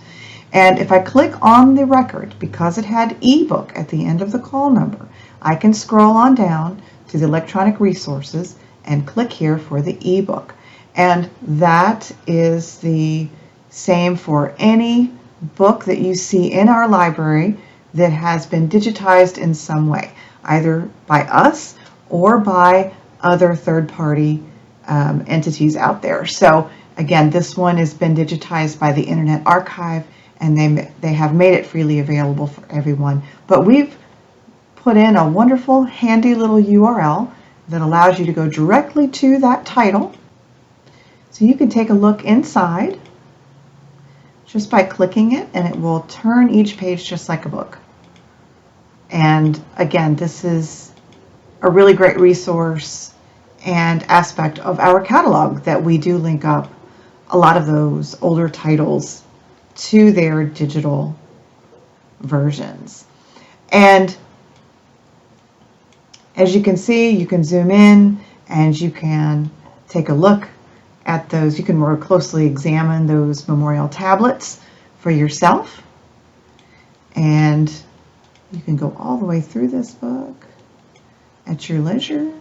And if I click on the record, because it had ebook at the end of the call number, I can scroll on down to the electronic resources and click here for the ebook. And that is the same for any book that you see in our library that has been digitized in some way, either by us or by other third-party entities out there. So again, this one has been digitized by the Internet Archive, and they have made it freely available for everyone. But we've put in a wonderful, handy little URL that allows you to go directly to that title. So you can take a look inside just by clicking it, and it will turn each page just like a book. And again, this is a really great resource and aspect of our catalog that we do link up a lot of those older titles to their digital versions. And as you can see, you can zoom in and you can take a look at those. You can more closely examine those memorial tablets for yourself. And you can go all the way through this book at your leisure.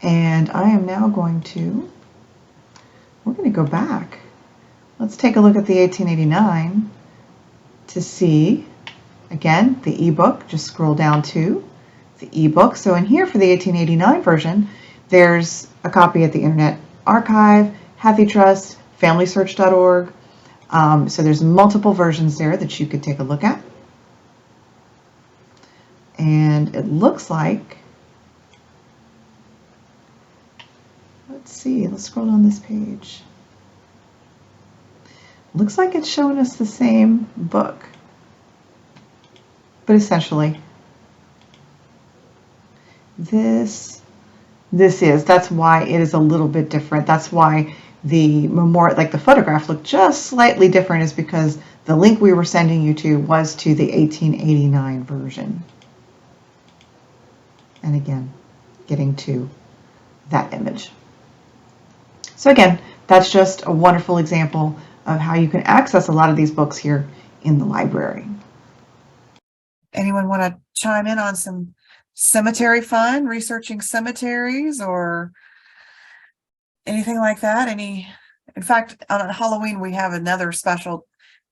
And I am now we're going to go back. Let's take a look at the 1889 to see, again, the ebook. Just scroll down to the ebook. So in here for the 1889 version, there's a copy at the Internet Archive, HathiTrust, FamilySearch.org. So there's multiple versions there that you could take a look at. And it looks like, let's see, let's scroll down this page. Looks like it's showing us the same book, but essentially that's why it is a little bit different. That's why the memorial, like the photograph, looked just slightly different, is because the link we were sending you to was to the 1889 version. And again, getting to that image. So again, that's just a wonderful example of how you can access a lot of these books here in the library. Anyone want to chime in on some cemetery fun, researching cemeteries or anything like that? In fact, on Halloween, we have another special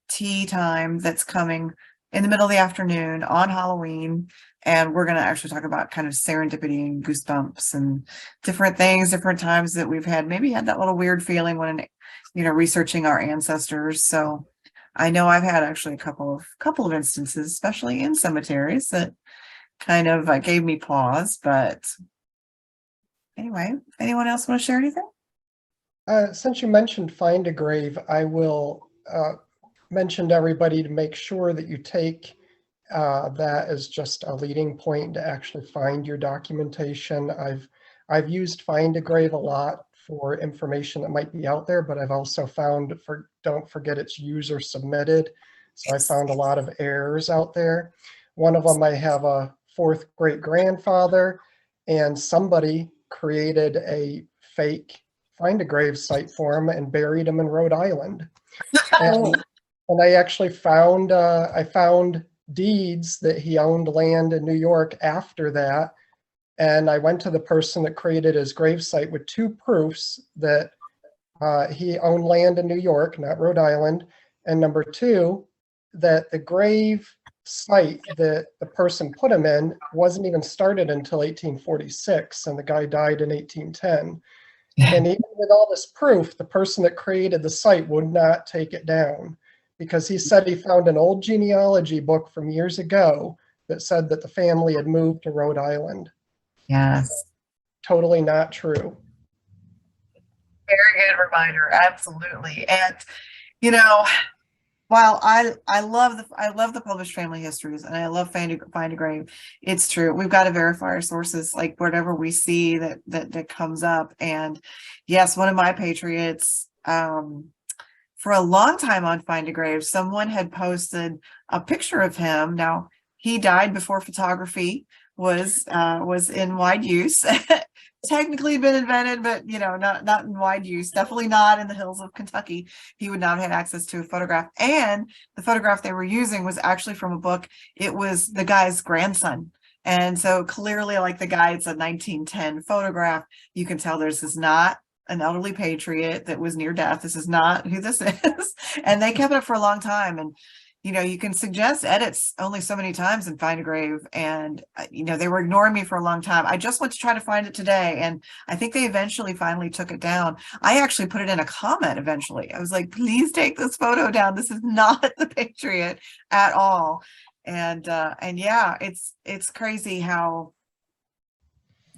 tea time that's coming in the middle of the afternoon on Halloween. And we're going to actually talk about kind of serendipity and goosebumps and different things, different times that we've had that little weird feeling when, researching our ancestors. So I know I've had actually a couple of instances, especially in cemeteries, that kind of gave me pause. But anyway, anyone else want to share anything? Since you mentioned Find a Grave, I will mention to everybody to make sure that you take that as just a leading point to actually find your documentation. I've used Find a Grave a lot for information that might be out there, but I've also found, don't forget it's user submitted. So I found a lot of errors out there. One of them, I have a fourth great grandfather, and somebody created a fake Find a Grave site for him and buried him in Rhode Island. And I actually found, I found deeds that he owned land in New York after that. And I went to the person that created his gravesite with two proofs that he owned land in New York, not Rhode Island. And number two, that the grave site that the person put him in wasn't even started until 1846, and the guy died in 1810. And even with all this proof, the person that created the site would not take it down, because he said he found an old genealogy book from years ago that said that the family had moved to Rhode Island. Yes. Totally not true. Very good reminder. Absolutely. And, while I love the published family histories and I love find a grave, it's true. We've got to verify our sources, like whatever we see that comes up. And yes, one of my patriots, for a long time on Find a Grave, someone had posted a picture of him. Now, he died before photography was in wide use. Technically been invented, but not in wide use. Definitely not in the hills of Kentucky. He would not have had access to a photograph. And the photograph they were using was actually from a book. It was the guy's grandson. And so clearly, like the guy, it's a 1910 photograph. You can tell this is not an elderly patriot that was near death. This is not who this is. And they kept it up for a long time. And you can suggest edits only so many times and Find a Grave. And, they were ignoring me for a long time. I just went to try to find it today. And I think they eventually finally took it down. I actually put it in a comment eventually. I was like, please take this photo down. This is not the Patriot at all. And yeah, it's crazy how,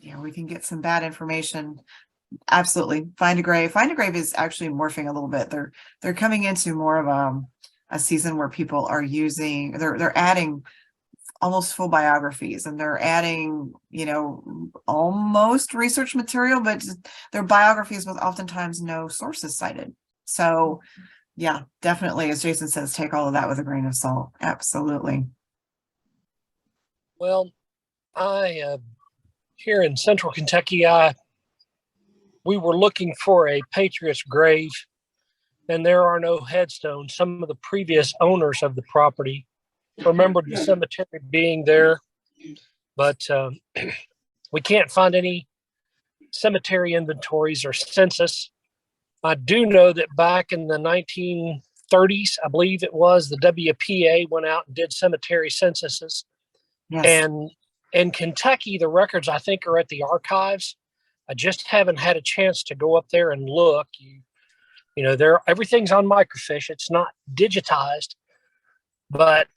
we can get some bad information. Absolutely. Find a Grave. Find a Grave is actually morphing a little bit. They're coming into more of a season where people are using, they're adding almost full biographies, and they're adding, almost research material, but they're biographies with oftentimes no sources cited. So yeah, definitely, as Jason says, take all of that with a grain of salt. Absolutely. Well, I here in central Kentucky, we were looking for a patriot's grave, and there are no headstones. Some of the previous owners of the property remembered the cemetery being there, but we can't find any cemetery inventories or census. I do know that back in the 1930s, I believe it was, the WPA went out and did cemetery censuses. Yes. And in Kentucky, the records, I think, are at the archives. I just haven't had a chance to go up there and look. Everything's on microfiche. It's not digitized, but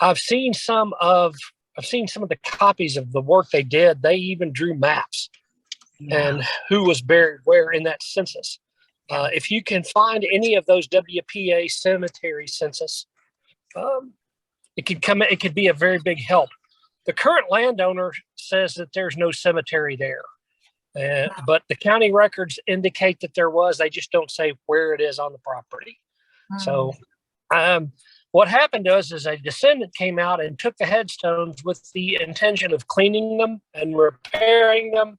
I've seen some of the copies of the work they did. They even drew maps and who was buried where in that census. If you can find any of those WPA cemetery census, it could be a very big help. The current landowner says that there's no cemetery there. But the county records indicate that there was. They just don't say where it is on the property. So what happened to us is a descendant came out and took the headstones with the intention of cleaning them and repairing them.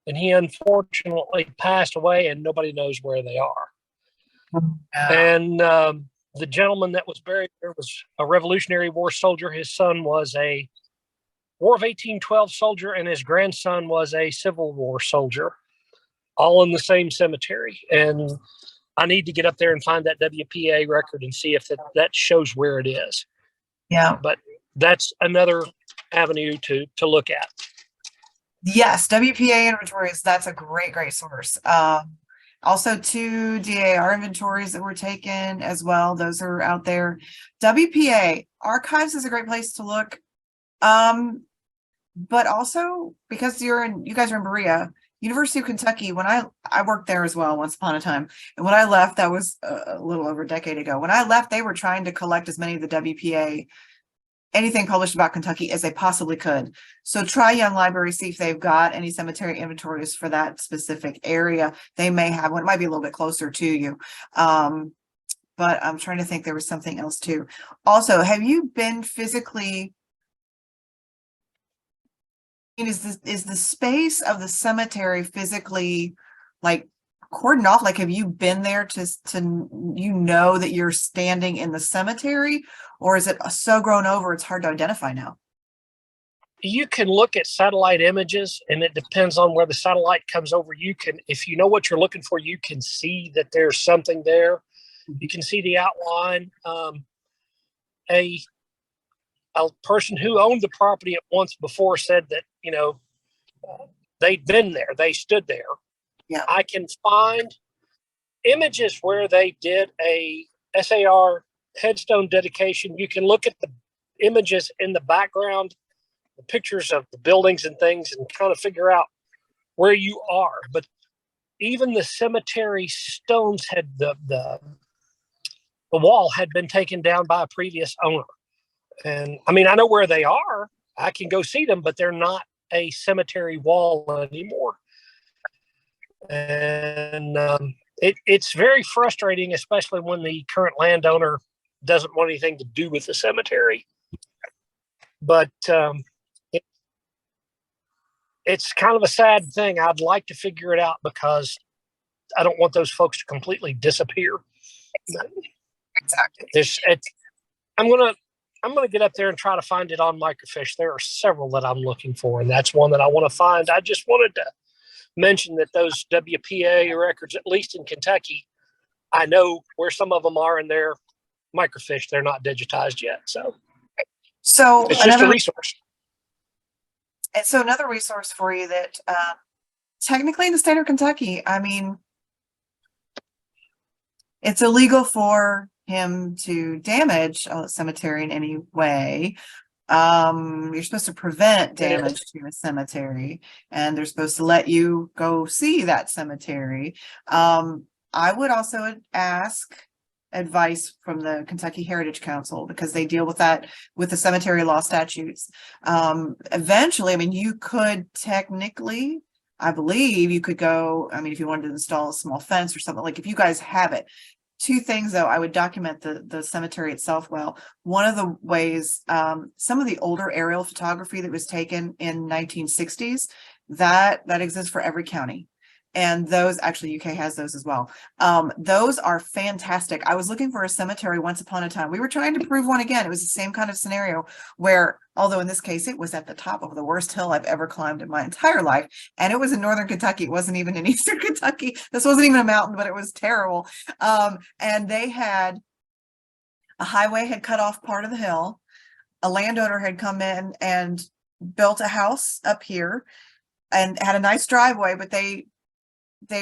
And he unfortunately passed away, and nobody knows where they are. And the gentleman that was buried there was a Revolutionary War soldier. His son was a War of 1812 soldier, and his grandson was a Civil War soldier, all in the same cemetery. And I need to get up there and find that WPA record and see if that shows where it is. Yeah. But that's another avenue to look at. Yes, WPA inventories, that's a great source. Also 2 DAR inventories that were taken as well. Those are out there. WPA archives is a great place to look. But also because you guys are in Berea, University of Kentucky, when I worked there as well once upon a time. And when I left, that was a little over a decade ago. When I left, they were trying to collect as many of the WPA, anything published about Kentucky as they possibly could. So try Young Library, see if they've got any cemetery inventories for that specific area. They may have one. It might be a little bit closer to you. But I'm trying to think, there was something else too. Also, have you been physically, is the space of the cemetery physically like cordoned off? Like, have you been there to that you're standing in the cemetery, or is it so grown over it's hard to identify now? You can look at satellite images, and it depends on where the satellite comes over. You can, if you know what you're looking for, you can see that there's something there. You can see the outline. A person who owned the property at once before said that, they'd been there, they stood there. Yeah. I can find images where they did a SAR headstone dedication. You can look at the images in the background, the pictures of the buildings and things, and kind of figure out where you are. But even the cemetery stones had the the wall had been taken down by a previous owner. And I mean, I know where they are. I can go see them, but they're not a cemetery wall anymore. And it's very frustrating, especially when the current landowner doesn't want anything to do with the cemetery. But it's kind of a sad thing. I'd like to figure it out because I don't want those folks to completely disappear. Exactly. I'm gonna get up there and try to find it on microfiche. There are several that I'm looking for, and that's one that I want to find. I just wanted to mention that those WPA records, at least in Kentucky, I know where some of them are in their microfiche. They're not digitized yet, so it's just a resource. And so another resource for you that technically in the state of Kentucky, I mean, it's illegal for him to damage a cemetery in any way. You're supposed to prevent damage to a cemetery, and they're supposed to let you go see that cemetery. I would also ask advice from the Kentucky Heritage Council because they deal with that with the cemetery law statutes. Eventually, I mean, you could technically, I believe you could go, I mean, if you wanted to install a small fence or something, like if you guys have it. Two things though, I would document the cemetery itself well. One of the ways, some of the older aerial photography that was taken in 1960s, that exists for every county. And those, actually UK has those as well. Those are fantastic. I was looking for a cemetery once upon a time. We were trying to prove one again. It was the same kind of scenario where, although in this case, it was at the top of the worst hill I've ever climbed in my entire life. And it was in northern Kentucky. It wasn't even in eastern Kentucky. This wasn't even a mountain, but it was terrible. And they had a highway had cut off part of the hill. A landowner had come in and built a house up here and had a nice driveway, but they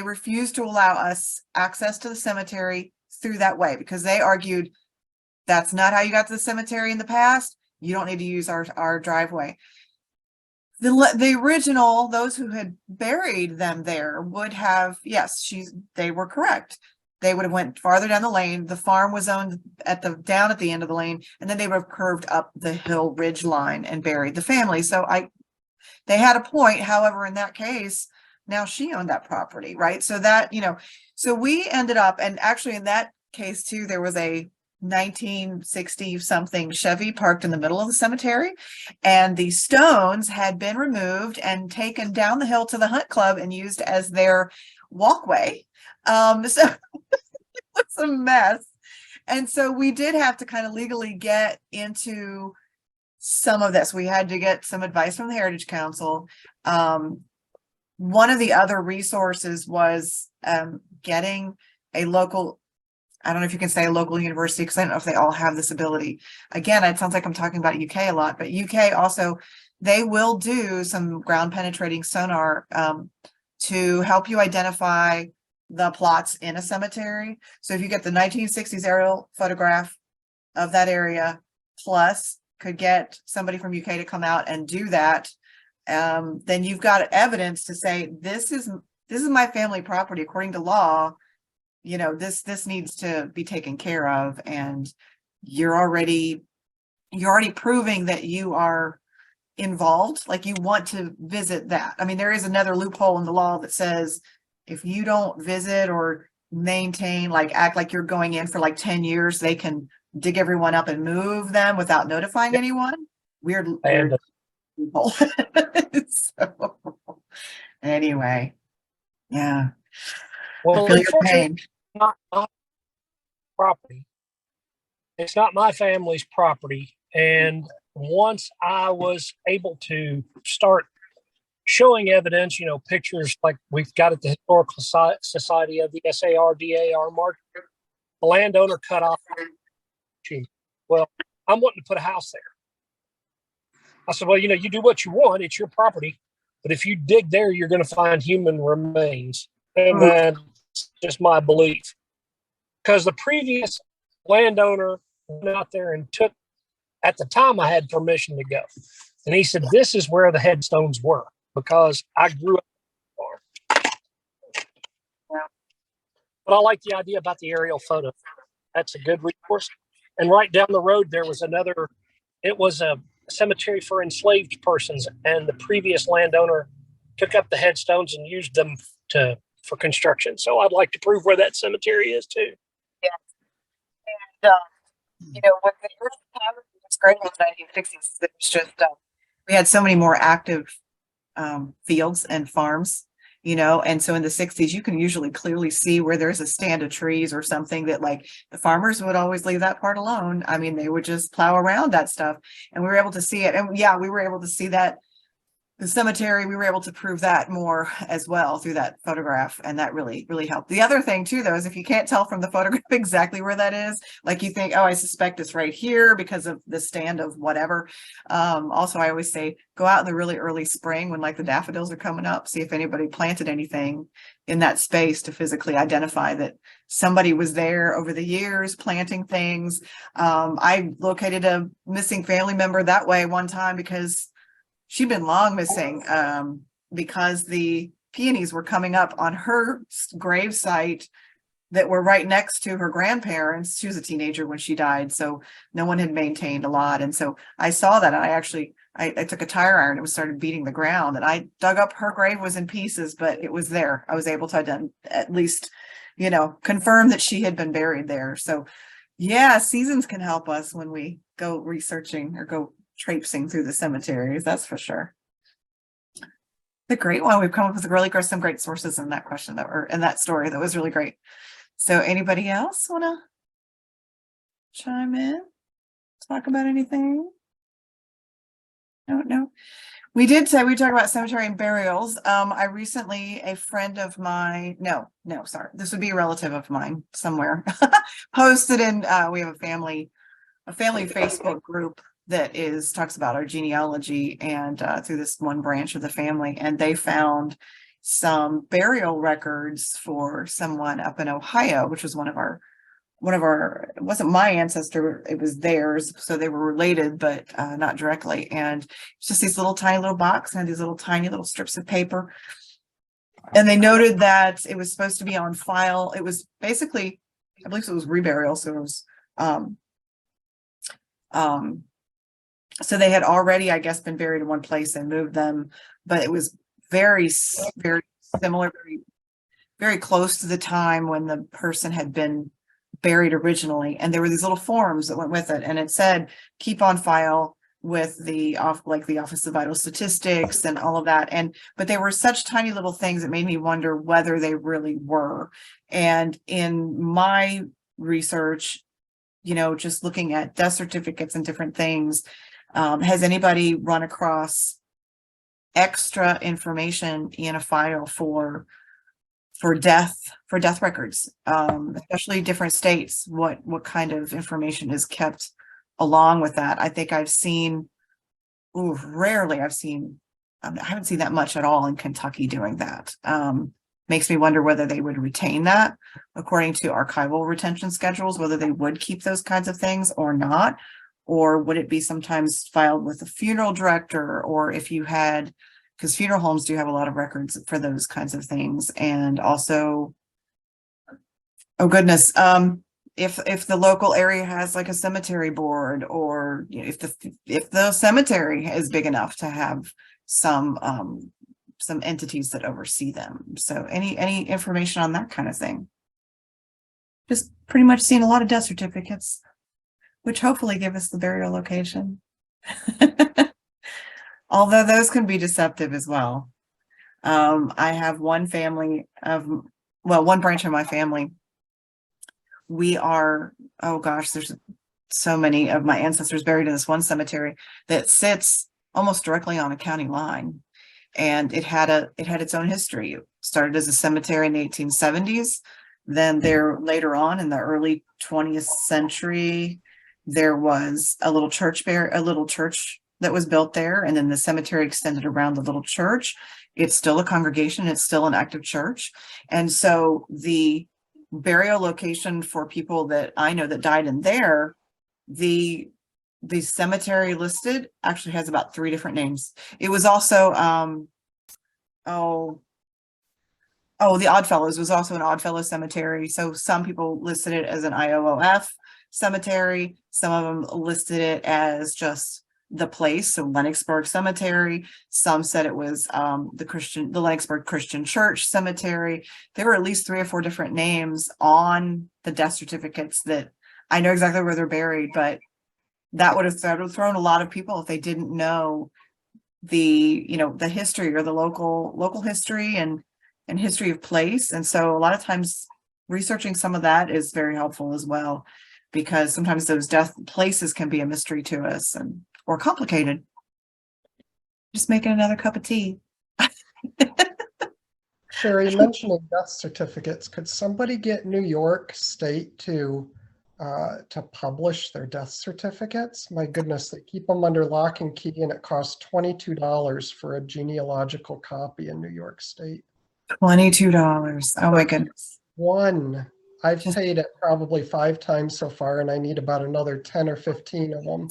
refused to allow us access to the cemetery through that way because they argued that's not how you got to the cemetery in the past. You don't need to use our driveway. The original, those who had buried them there would have, yes, they were correct. They would have went farther down the lane. The farm was owned down at the end of the lane, and then they would have curved up the hill ridge line and buried the family. So they had a point. However, in that case, now she owned that property, right? So that, so we ended up, and actually in that case too, there was a 1960 something Chevy parked in the middle of the cemetery, and the stones had been removed and taken down the hill to the hunt club and used as their walkway. So it was a mess. And so we did have to kind of legally get into some of this. We had to get some advice from the Heritage Council. One of the other resources was getting a local, I don't know if you can say a local university, because I don't know if they all have this ability. Again, it sounds like I'm talking about UK a lot, but UK also, they will do some ground penetrating sonar to help you identify the plots in a cemetery. So if you get the 1960s aerial photograph of that area, plus could get somebody from UK to come out and do that, then you've got evidence to say this is my family property according to law. This needs to be taken care of, and you're already proving that you are involved, like you want to visit that. I mean, there is another loophole in the law that says if you don't visit or maintain, like act like you're going in for like 10 years, they can dig everyone up and move them without notifying anyone. Weird loophole. So anyway, yeah. Well, I feel your pain. Not my property. It's not my family's property. And once I was able to start showing evidence, pictures like we've got at the Historical Society of the SAR DAR marker, the landowner cut off. Well, I'm wanting to put a house there. I said, well, you do what you want. It's your property. But if you dig there, you're going to find human remains. And that's just my belief. Because the previous landowner went out there and took, at the time I had permission to go. And he said, this is where the headstones were, because I grew up on the farm. But I like the idea about the aerial photo. That's a good resource. And right down the road, there was another, it was a cemetery for enslaved persons, and the previous landowner took up the headstones and used them for construction. So I'd like to prove where that cemetery is too. Yeah. And, you know, when the early poverty was great in the 1960s, it was just, we had so many more active fields and farms, you know, and so in the 60s, you can usually clearly see where there's a stand of trees or something that, like, the farmers would always leave that part alone. I mean, they would just plow around that stuff, and we were able to see it. And yeah, we were able to see that. The cemetery, we were able to prove that more as well through that photograph, and that really, really helped. The other thing too, though, is if you can't tell from the photograph exactly where that is, like you think, oh, I suspect it's right here because of the stand of whatever. Also, I always say, go out in the really early spring when like the daffodils are coming up, see if anybody planted anything in that space to physically identify that somebody was there over the years planting things. I located a missing family member that way one time because she'd been long missing, because the peonies were coming up on her grave site that were right next to her grandparents. She was a teenager when she died, so no one had maintained a lot. And so I saw that, and I took a tire iron and started beating the ground, and I dug up her grave. Was in pieces, but it was there. I was able to at least, you know, confirm that she had been buried there. So yeah, seasons can help us when we go researching or go traipsing through the cemeteries, that's for sure. The great one, we've come up with really some great sources in that question or in that story. That was really great. So anybody else want to chime in, talk about anything? No. We did say we talk about cemetery and burials. I recently, a friend of mine, no, sorry, this would be a relative of mine somewhere, posted in, we have a family Facebook group that talks about our genealogy, and through this one branch of the family, and they found some burial records for someone up in Ohio, which was one of our, it wasn't my ancestor, it was theirs, so they were related, but not directly. And it's just these little tiny little box and these little tiny little strips of paper, and they noted that it was supposed to be on file. It was basically, I believe it was reburial, so it was so they had already, I guess, been buried in one place and moved them, but it was very, very similar, very close to the time when the person had been buried originally. And there were these little forms that went with it, and it said, keep on file with the Office of Vital Statistics and all of that. But they were such tiny little things that made me wonder whether they really were. And in my research, you know, just looking at death certificates and different things, has anybody run across extra information in a file for death records, especially different states? What kind of information is kept along with that? I think I've seen, rarely I've seen, I haven't seen that much at all in Kentucky doing that. Makes me wonder whether they would retain that according to archival retention schedules, whether they would keep those kinds of things or not. Or would it be sometimes filed with a funeral director, or if you had, because funeral homes do have a lot of records for those kinds of things. And also, oh goodness, if the local area has like a cemetery board, or you know, if the cemetery is big enough to have some entities that oversee them. So any information on that kind of thing. Just pretty much seeing a lot of death certificates, which hopefully give us the burial location. Although those can be deceptive as well. I have one branch of my family. We are, oh gosh, there's so many of my ancestors buried in this one cemetery that sits almost directly on a county line. And it had its own history. It started as a cemetery in the 1870s. Then later on in the early 20th century, there was a little church that was built there, and then the cemetery extended around the little church. It's still a congregation, it's still an active church. And so the burial location for people that I know that died in there, the cemetery listed actually has about 3 different names. It was also Oh, the Oddfellows was also an Oddfellow cemetery. So some people listed it as an IOOF cemetery. Some of them listed it as just the place. So Lennoxburg Cemetery. Some said it was the Lennoxburg Christian Church Cemetery. There were at least 3 or 4 different names on the death certificates that I know exactly where they're buried, but that would have thrown a lot of people if they didn't know the, the history or the local history and history of place. And so a lot of times researching some of that is very helpful as well, because sometimes those death places can be a mystery to us or complicated. Just making another cup of tea. Cheri, mentioning death certificates, could somebody get New York State to publish their death certificates? My goodness, they keep them under lock and key, and it costs $22 for a genealogical copy in New York State. $22. Oh my goodness. One. I've paid it probably 5 times so far, and I need about another 10 or 15 of them.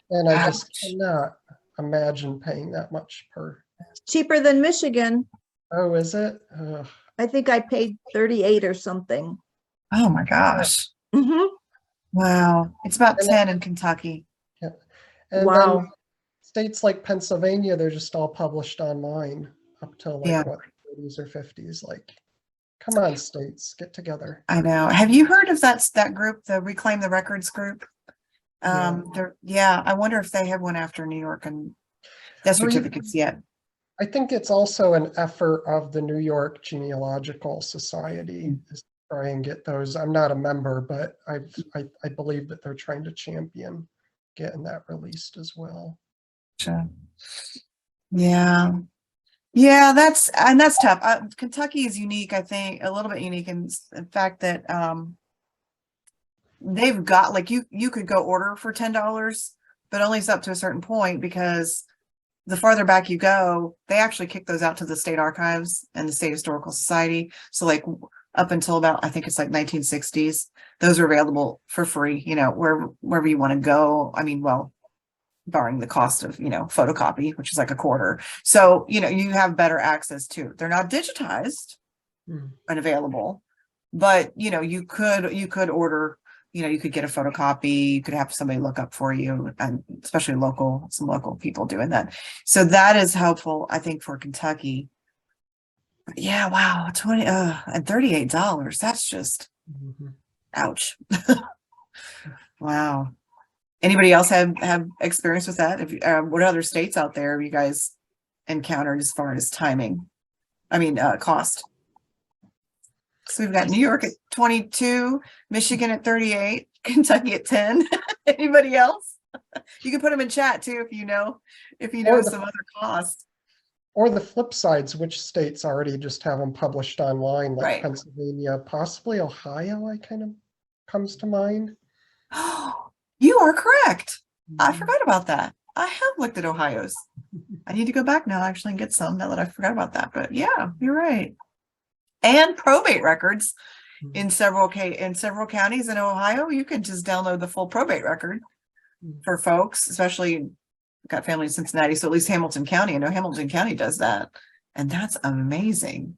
And I just cannot imagine paying that much per. Cheaper than Michigan. Oh, is it? Ugh. I think I paid 38 or something. Oh my gosh. Mm-hmm. Wow. It's about 10 in Kentucky. Yeah. And Wow. then states like Pennsylvania, they're just all published online up till like what, 30s or 50s. Like, come on, states, get together. I know. Have you heard of that group, the Reclaim the Records group? I wonder if they have one after New York and death certificates yet. I think it's also an effort of the New York Genealogical Society to try and get those. I'm not a member, but I believe that they're trying to champion getting that released as well. Sure. Yeah. Yeah, that's tough. Kentucky is unique, I think, a little bit unique in the fact that they've got, like, you could go order for $10, but only it's up to a certain point, because the farther back you go, they actually kick those out to the state archives and the State Historical Society. So like up until about, I think it's like 1960s, those are available for free, wherever you want to go. I mean, well, barring the cost of, photocopy, which is like a quarter. So, you have better access to it. They're not digitized and available, but, you could order, you could get a photocopy, you could have somebody look up for you, and especially some local people doing that. So that is helpful, I think, for Kentucky. But yeah, wow, and $38. That's just, ouch. Wow. Anybody else have experience with that? What other states out there have you guys encountered as far as timing? I mean, cost. So we've got New York at 22, Michigan at 38, Kentucky at 10. Anybody else? You can put them in chat too if you know some other costs. Or the flip sides, which states already just have them published online, like Pennsylvania, possibly Ohio, comes to mind. You are correct. I forgot about that. I have looked at Ohio's. I need to go back now actually and get some, now that I forgot about that. But yeah, you're right. And probate records in several counties in Ohio. You can just download the full probate record for folks, especially got family in Cincinnati. So at least Hamilton County, I know Hamilton County does that. And that's amazing.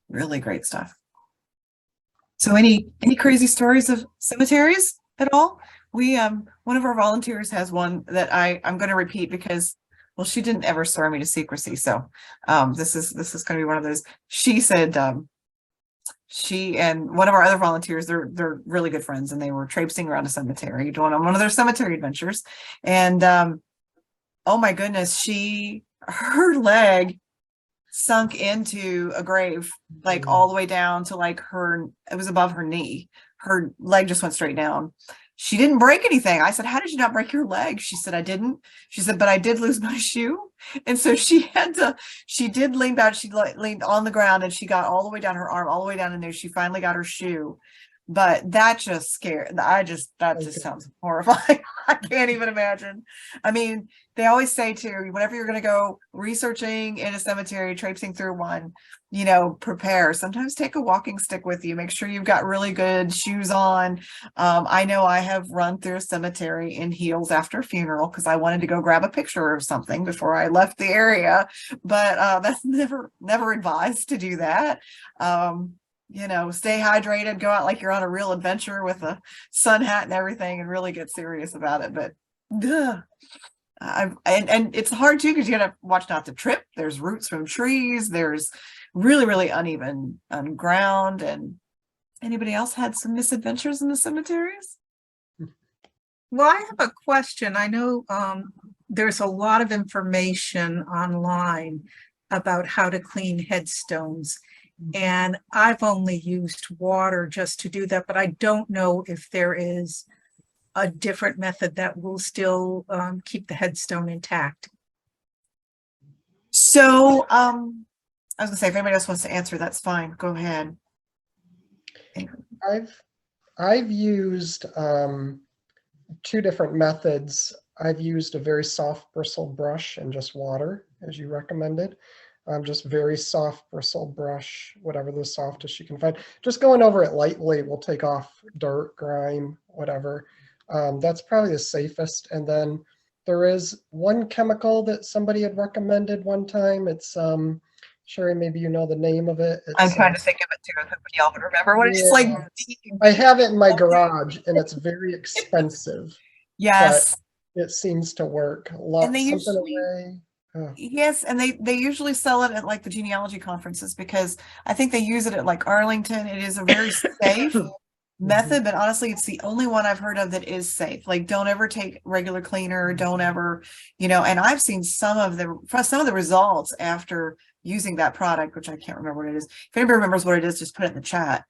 Really great stuff. So any crazy stories of cemeteries at all? We one of our volunteers has one that I'm going to repeat because, well, she didn't ever swear me to secrecy. So this is going to be one of those. She said she and one of our other volunteers, they're really good friends, and they were traipsing around a cemetery doing one of their cemetery adventures. And oh my goodness, her leg sunk into a grave, like all the way down to like it was above her knee. Her leg just went straight down. She didn't break anything. I said, how did you not break your leg? She said, I didn't. She said, but I did lose my shoe. And so she did lean back. She leaned on the ground, and she got all the way down her arm, all the way down in there. She finally got her shoe. But that just scared, that just sounds horrifying. I can't even imagine. I mean, they always say too, whenever you're going to go researching in a cemetery, traipsing through one, you know, prepare. Sometimes take a walking stick with you. Make sure you've got really good shoes on. I know I have run through a cemetery in heels after a funeral because I wanted to go grab a picture of something before I left the area. But that's never advised to do that. You know, stay hydrated, go out like you're on a real adventure with a sun hat and everything and really get serious about it. But and it's hard too, because you gotta watch not to trip. There's roots from trees, there's really uneven ground. And anybody else had some misadventures in the cemeteries? Well, I have a question. I know there's a lot of information online about how to clean headstones. And I've only used water just to do that, but I don't know if there is a different method that will still keep the headstone intact. So I was gonna say, if anybody else wants to answer, that's fine. Go ahead. I've used two different methods. I've used a very soft bristle brush and just water, as you recommended. Just very soft bristle brush, whatever the softest you can find. Just going over it lightly will take off dirt, grime, whatever. That's probably the safest. And then there is one chemical that somebody had recommended one time. It's Cheri, maybe you know the name of it. I'm trying to think of it too. If y'all would remember what it's like. I have it in my garage and it's very expensive. Yes. But it seems to work. And they usually, yes, and they usually sell it at like the genealogy conferences, because I think they use it at like Arlington. It is a very safe method, but honestly, it's the only one I've heard of that is safe. Like, don't ever take regular cleaner, don't ever, you know, and I've seen some of the results after using that product, which I can't remember what it is. If anybody remembers what it is, just put it in the chat.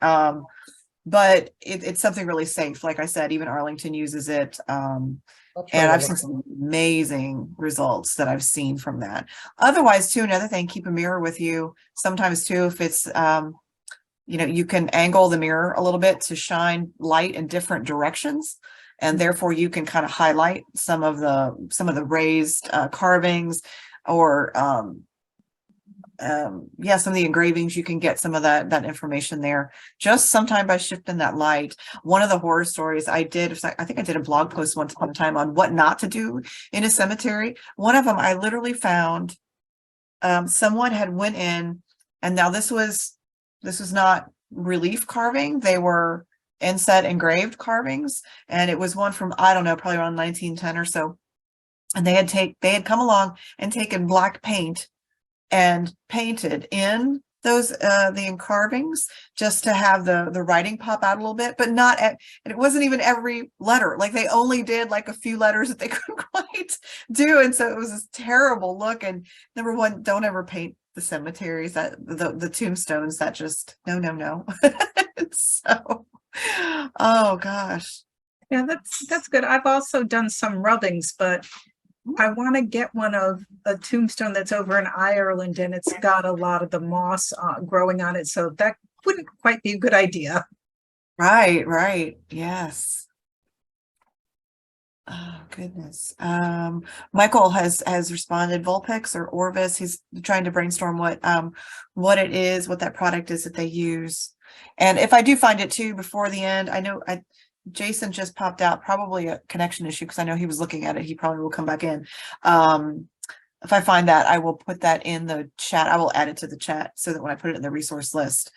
But it's something really safe. Like I said, even Arlington uses it. And I've seen some amazing results that I've seen from that. Otherwise, too, another thing, keep a mirror with you. Sometimes too, if it's, you know, you can angle the mirror a little bit to shine light in different directions. And therefore you can kind of highlight some of the raised carvings, or yeah, some of the engravings. You can get some of that information there just sometime by shifting that light. One of the horror stories I did, I think I did a blog post once upon a time on what not to do in a cemetery. One of them I literally found, someone had went in, and now this was not relief carving, they were inset engraved carvings, and it was one from, I don't know, probably around 1910 or so. And they had come along and taken black paint and painted in those the carvings just to have the writing pop out a little bit, but not at, and it wasn't even every letter. Like, they only did like a few letters that they couldn't quite do, and so it was this terrible look. And number one, don't ever paint the cemeteries, that the tombstones, that just no. So, oh gosh, yeah, that's good. I've also done some rubbings, but I want to get one of a tombstone that's over in Ireland, and it's got a lot of the moss growing on it. So that wouldn't quite be a good idea. Right. Yes. Oh goodness. Michael has responded, Vulpex or Orvis. He's trying to brainstorm what it is, what that product is that they use. And if I do find it too before the end, I know Jason just popped out, probably a connection issue, because I know he was looking at it. He probably will come back in. If I find that, I will put that in the chat. I will add it to the chat so that when I put it in the resource list,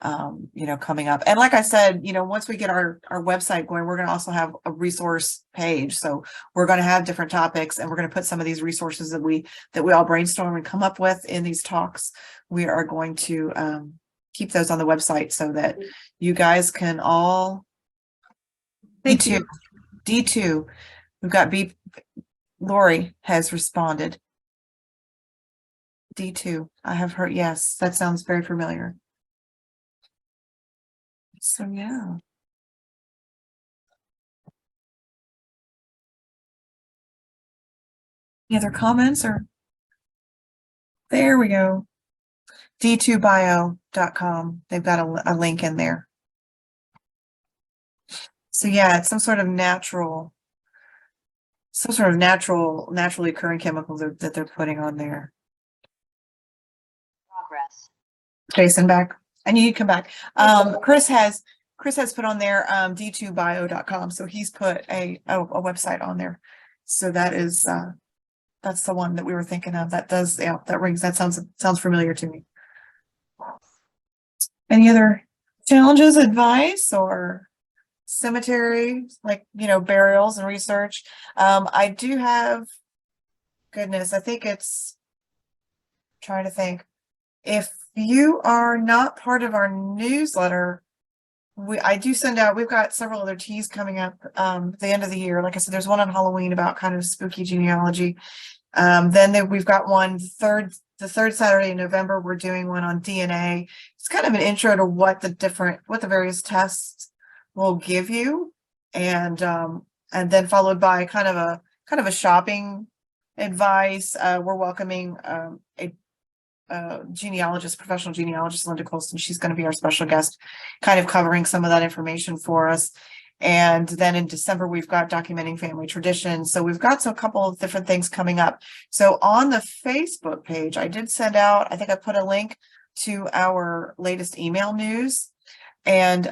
you know, coming up. And like I said, you know, once we get our website going, we're going to also have a resource page. So we're going to have different topics, and we're going to put some of these resources that we all brainstorm and come up with in these talks. We are going to keep those on the website so that you guys can all. Thank you. D2. We've got Lori has responded. D2. I have heard, yes, that sounds very familiar. So yeah. Any other comments? Or there we go. D2bio.com. They've got a link in there. So yeah, it's some sort of naturally occurring chemical that they're putting on there. Progress. Jason back. I need you to come back. Chris has put on there d2bio.com. So he's put a website on there. So that is that's the one that we were thinking of. That does, yeah, that sounds familiar to me. Any other challenges, advice, or cemetery, like, burials and research? I do have, goodness, I think it's, trying to think, if you are not part of our newsletter, I do send out, we've got several other teas coming up the end of the year. Like I said, there's one on Halloween about kind of spooky genealogy. We've got one the third Saturday in November. We're doing one on DNA. It's kind of an intro to what the various tests will give you, and then followed by kind of a shopping advice. We're welcoming a genealogist, professional genealogist, Linda Colston. She's going to be our special guest, kind of covering some of that information for us. And then in December, we've got documenting family traditions. So we've got a couple of different things coming up. So on the Facebook page, I did send out, I think I put a link to our latest email news. And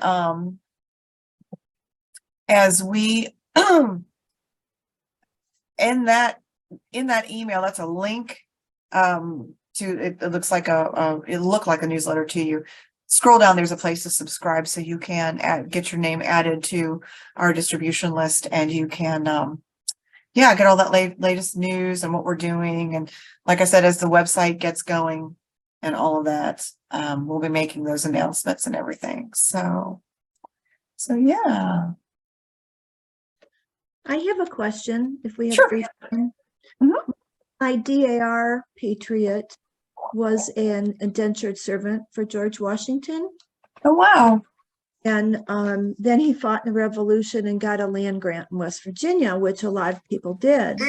as we in that email, that's a link it looks like it looked like a newsletter to you. Scroll down, there's a place to subscribe, so you can get your name added to our distribution list, and you can get all that latest news and what we're doing. And like I said, as the website gets going and all of that, we'll be making those announcements and everything. So yeah. I have a question, if we have Sure. free time. Mhm. My DAR patriot was an indentured servant for George Washington. Oh, wow. And then he fought in the Revolution and got a land grant in West Virginia, which a lot of people did.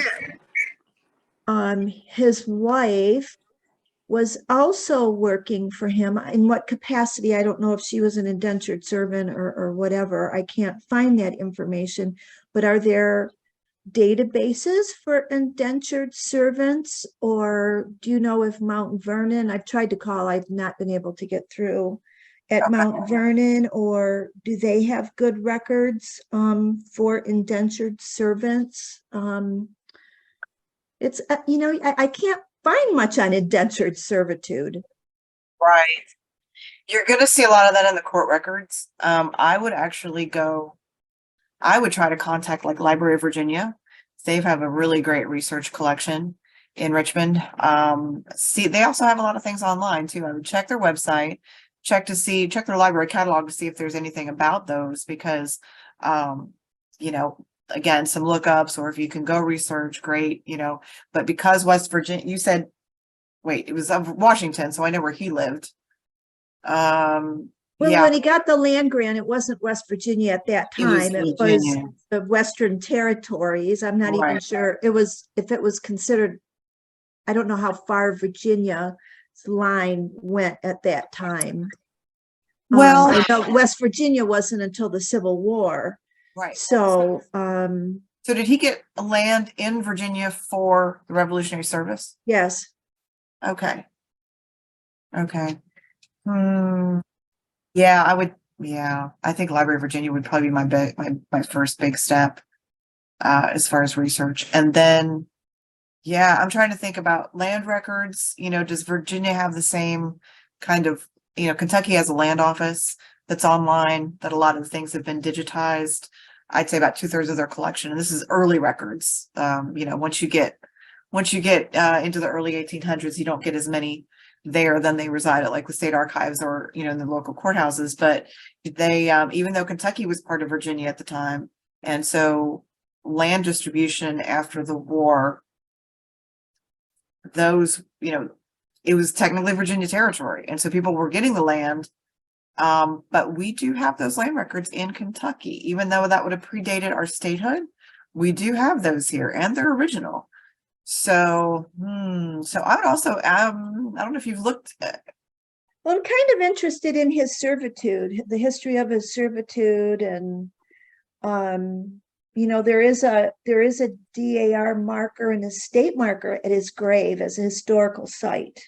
His wife was also working for him. In what capacity? I don't know if she was an indentured servant or whatever. I can't find that information. But are there databases for indentured servants, or do you know if Mount Vernon, I've tried to call, I've not been able to get through at Mount Vernon, or do they have good records for indentured servants? It's I can't find much on indentured servitude. Right. You're going to see a lot of that in the court records. I would try to contact like Library of Virginia. They have a really great research collection in Richmond. They also have a lot of things online too. I would check their website, check their library catalog to see if there's anything about those, because, again, some lookups, or if you can go research, great, but because West Virginia, you said, wait, it was of Washington, so I know where he lived. Well, Yeah. when he got the land grant, it wasn't West Virginia at that time. It was Virginia. the Western Territories. I'm not even Right. sure if it was considered. I don't know how far Virginia's line went at that time. Well, I know West Virginia wasn't until the Civil War. right. So, So did he get land in Virginia for the Revolutionary Service? yes. Okay. Yeah, I think Library of Virginia would probably be my first big step as far as research. And then, I'm trying to think about land records. Does Virginia have the same kind of, Kentucky has a land office that's online, that a lot of things have been digitized. I'd say about 2/3 of their collection. And this is early records. Once you get into the early 1800s, you don't get as many there than they reside at like the state archives or, in the local courthouses. But they, even though Kentucky was part of Virginia at the time, and so land distribution after the war, those, it was technically Virginia territory. And so people were getting the land. But we do have those land records in Kentucky, even though that would have predated our statehood. We do have those here, and they're original. So I would also, I don't know if you've looked at. Well, I'm kind of interested in his servitude, the history of his servitude, and You know, there is a DAR marker and a state marker at his grave as a historical site.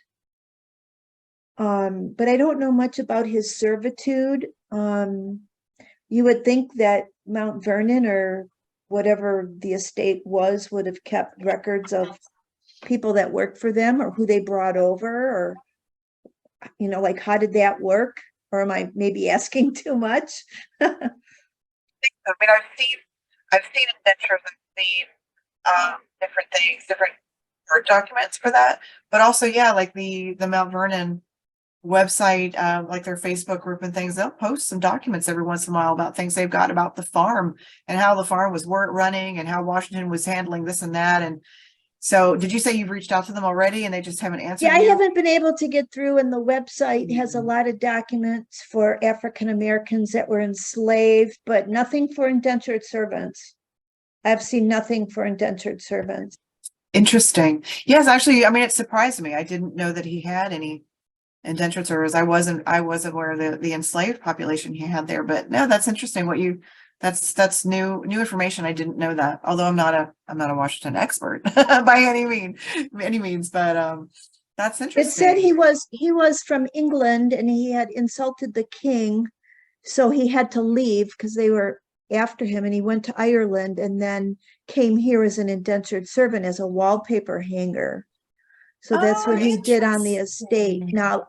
But I don't know much about his servitude. You would think that Mount Vernon or whatever the estate was would have kept records of people that worked for them or who they brought over, or, you know, like, how did that work? Or am I maybe asking too much? I mean, I've seen indentures, I've seen different things, different Word documents for that, but also, yeah, like the Mount Vernon website, like their Facebook group and things, they'll post some documents every once in a while about things they've got about the farm and how the farm was running and how Washington was handling this and that. And so, did you say you've reached out to them already and they just haven't answered Yeah, I you? haven't been able to get through, and the website has a lot of documents for African Americans that were enslaved, but nothing for indentured servants. I've seen nothing for indentured servants. Interesting. Yes, actually, I mean, it surprised me. I didn't know that he had any indentured servants. I wasn't aware of the enslaved population he had there, but no, that's interesting. That's new information. I didn't know that. Although I'm not a Washington expert by any means, but that's interesting. It said he was from England and he had insulted the king, so he had to leave because they were after him, and he went to Ireland and then came here as an indentured servant, as a wallpaper hanger. So that's what he did on the estate. Now,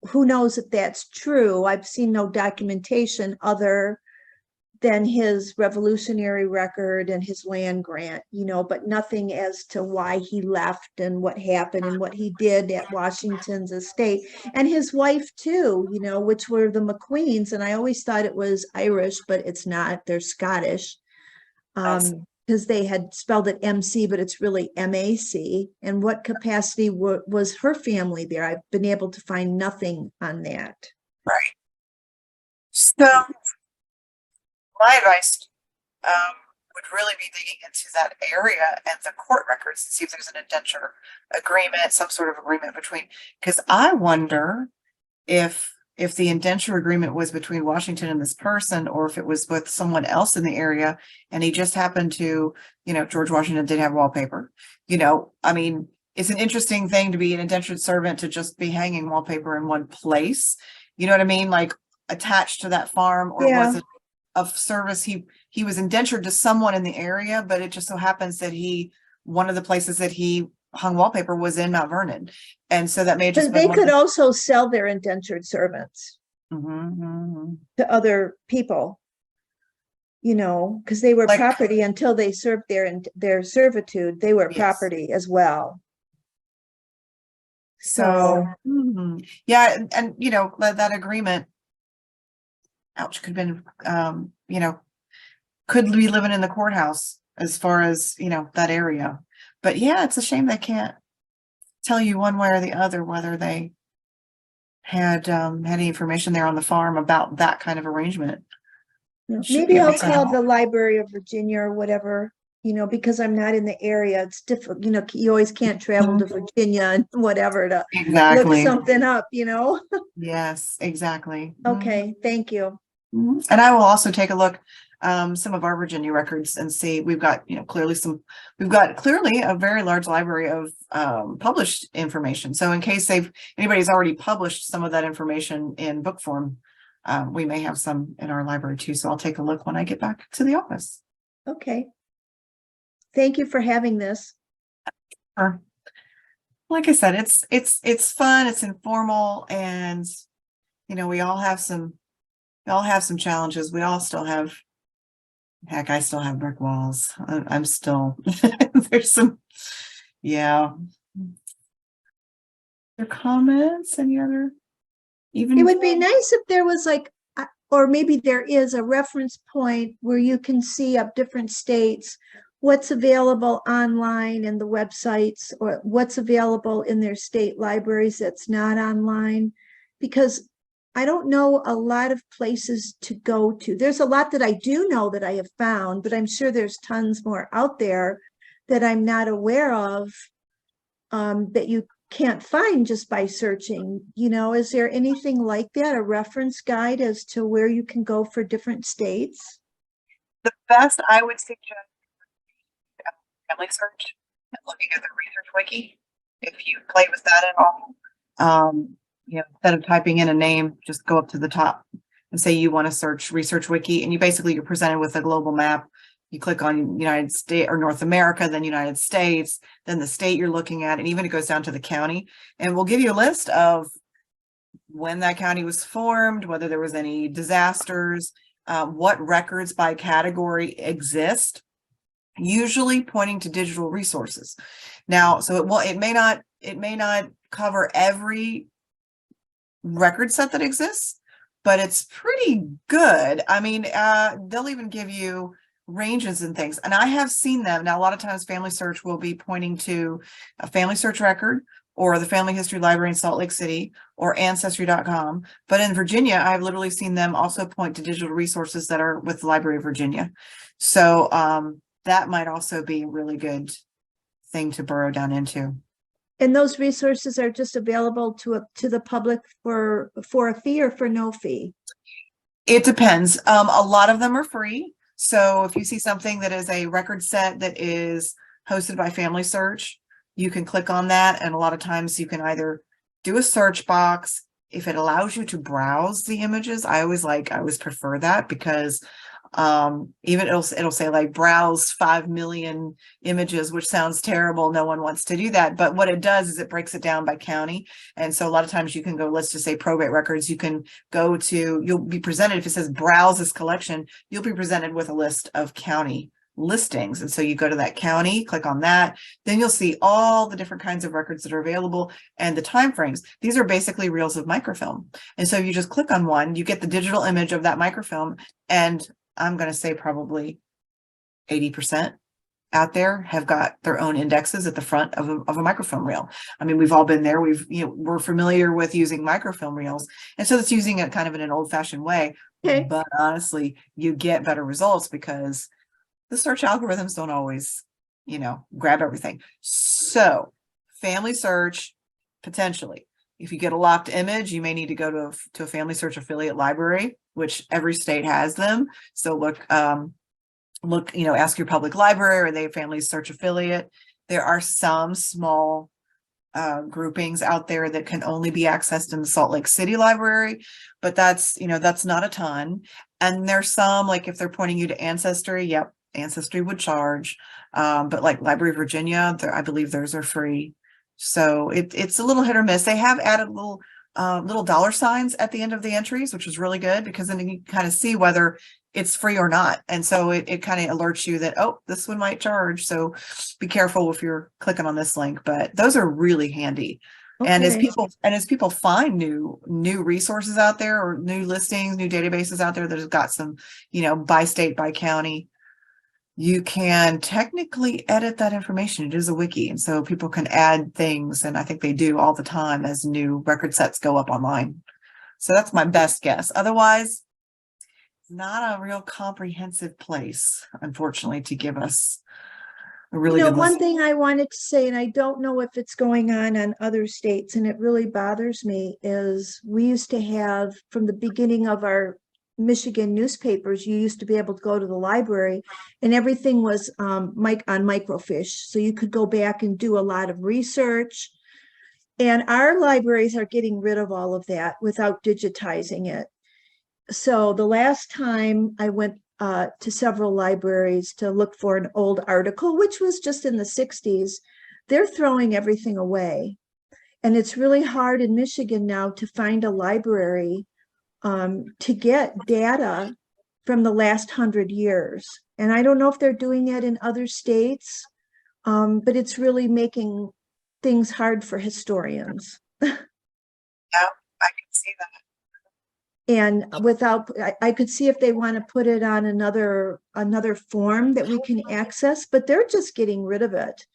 who knows if that's true? I've seen no documentation other than his revolutionary record and his land grant, you know, but nothing as to why he left and what happened and what he did at Washington's estate. And his wife too, you know, which were the McQueens. And I always thought it was Irish, but it's not. They're Scottish. Because they had spelled it MC, but it's really MAC. And what capacity was her family there? I've been able to find nothing on that. Right. So my advice would really be digging into that area and the court records to see if there's an indenture agreement, some sort of agreement between, because I wonder if the indenture agreement was between Washington and this person, or if it was with someone else in the area and he just happened to, you know, George Washington did have wallpaper. You know, I mean, it's an interesting thing to be an indentured servant, to just be hanging wallpaper in one place. You know what I mean? Like attached to that farm, or was it of service? He was indentured to someone in the area, but it just so happens that one of the places that he hung wallpaper was in Mount Vernon. And so that may have just They could also sell their indentured servants to other people, you know, because they were property until they served their servitude. They were property as well. So yeah, and you know, that agreement, ouch, could have been you know, could be living in the courthouse as far as, you know, that area. But yeah, it's a shame they can't tell you one way or the other whether they had any information there on the farm about that kind of arrangement. Maybe I'll call the Library of Virginia or whatever, you know, because I'm not in the area. It's difficult, you know, you always can't travel to Virginia and whatever to look something up, you know? Yes, exactly. Okay, thank you. And I will also take a look some of our Virginia records and see. We've got, you know, clearly a very large library of published information. So in case anybody's already published some of that information in book form, we may have some in our library too. So I'll take a look when I get back to the office. Okay. Thank you for having this. Like I said, it's fun, it's informal, and you know, we all have some challenges. We all still have, heck, I still have brick walls. I'm still there's some, yeah. Other comments? Any other? Even it would be nice if there was like, or maybe there is a reference point where you can see up different states, what's available online in the websites, or what's available in their state libraries that's not online, because I don't know a lot of places to go to. There's a lot that I do know that I have found, but I'm sure there's tons more out there that I'm not aware of, that you can't find just by searching. You know, is there anything like that, a reference guide as to where you can go for different states? The best I would suggest family search and looking at the research wiki. If you play with that at all, instead of typing in a name, just go up to the top and say you want to search research wiki, and you're presented with a global map. You click on United States or North America, then United States, then the state you're looking at, and even it goes down to the county, and we'll give you a list of when that county was formed, whether there was any disasters, what records by category exist, usually pointing to digital resources. Now, so it may not cover every record set that exists, but it's pretty good. I mean, they'll even give you ranges and things, and I have seen them. Now, a lot of times Family Search will be pointing to a Family Search record or the Family History Library in Salt Lake City or Ancestry.com. But in Virginia, I've literally seen them also point to digital resources that are with the Library of Virginia. So that might also be a really good thing to burrow down into. And those resources are just available to the public for a fee or for no fee? It depends. A lot of them are free. So if you see something that is a record set that is hosted by Family Search, you can click on that. And a lot of times you can either do a search box. If it allows you to browse the images, I always prefer that, because even it'll say like browse 5 million images, which sounds terrible. No one wants to do that. But what it does is it breaks it down by county. And so a lot of times you can go, let's just say probate records, you can go to, you'll be presented, if it says browse this collection, you'll be presented with a list of county listings. And so you go to that county, click on that, then you'll see all the different kinds of records that are available and the time frames. These are basically reels of microfilm. And so you just click on one, you get the digital image of that microfilm, and I'm going to say probably 80% out there have got their own indexes at the front of a microfilm reel. I mean, we've all been there. We're familiar with using microfilm reels. And so it's using it kind of in an old fashioned way, Okay. But honestly, you get better results because the search algorithms don't always, grab everything. So Family Search, potentially, if you get a locked image, you may need to go to a Family Search affiliate library, which every state has them. So look, ask your public library, are they a Family Search affiliate? There are some small groupings out there that can only be accessed in the Salt Lake City Library, but that's not a ton. And there's some, like if they're pointing you to Ancestry, yep, Ancestry would charge. But like Library of Virginia, I believe theirs are free. So it's a little hit or miss. They have added little dollar signs at the end of the entries, which is really good, because then you can kind of see whether it's free or not. And so it kind of alerts you that, oh, this one might charge. So be careful if you're clicking on this link, but those are really handy. Okay. And as people find new resources out there, or new listings, new databases out there that have got some, by state, by county, you can technically edit that information. It is a wiki. And so people can add things. And I think they do all the time as new record sets go up online. So that's my best guess. Otherwise, not a real comprehensive place, unfortunately, to give us a really good one thing I wanted to say, and I don't know if it's going on other states, and it really bothers me, is we used to have, from the beginning of our Michigan newspapers, you used to be able to go to the library and everything was on microfiche. So you could go back and do a lot of research. And our libraries are getting rid of all of that without digitizing it. So the last time I went to several libraries to look for an old article, which was just in the 60s, they're throwing everything away. And it's really hard in Michigan now to find a library to get data from the last 100 years. And I don't know if they're doing that in other states, but it's really making things hard for historians. Yeah, I can see that. And I could see if they want to put it on another form that we can access, but they're just getting rid of it.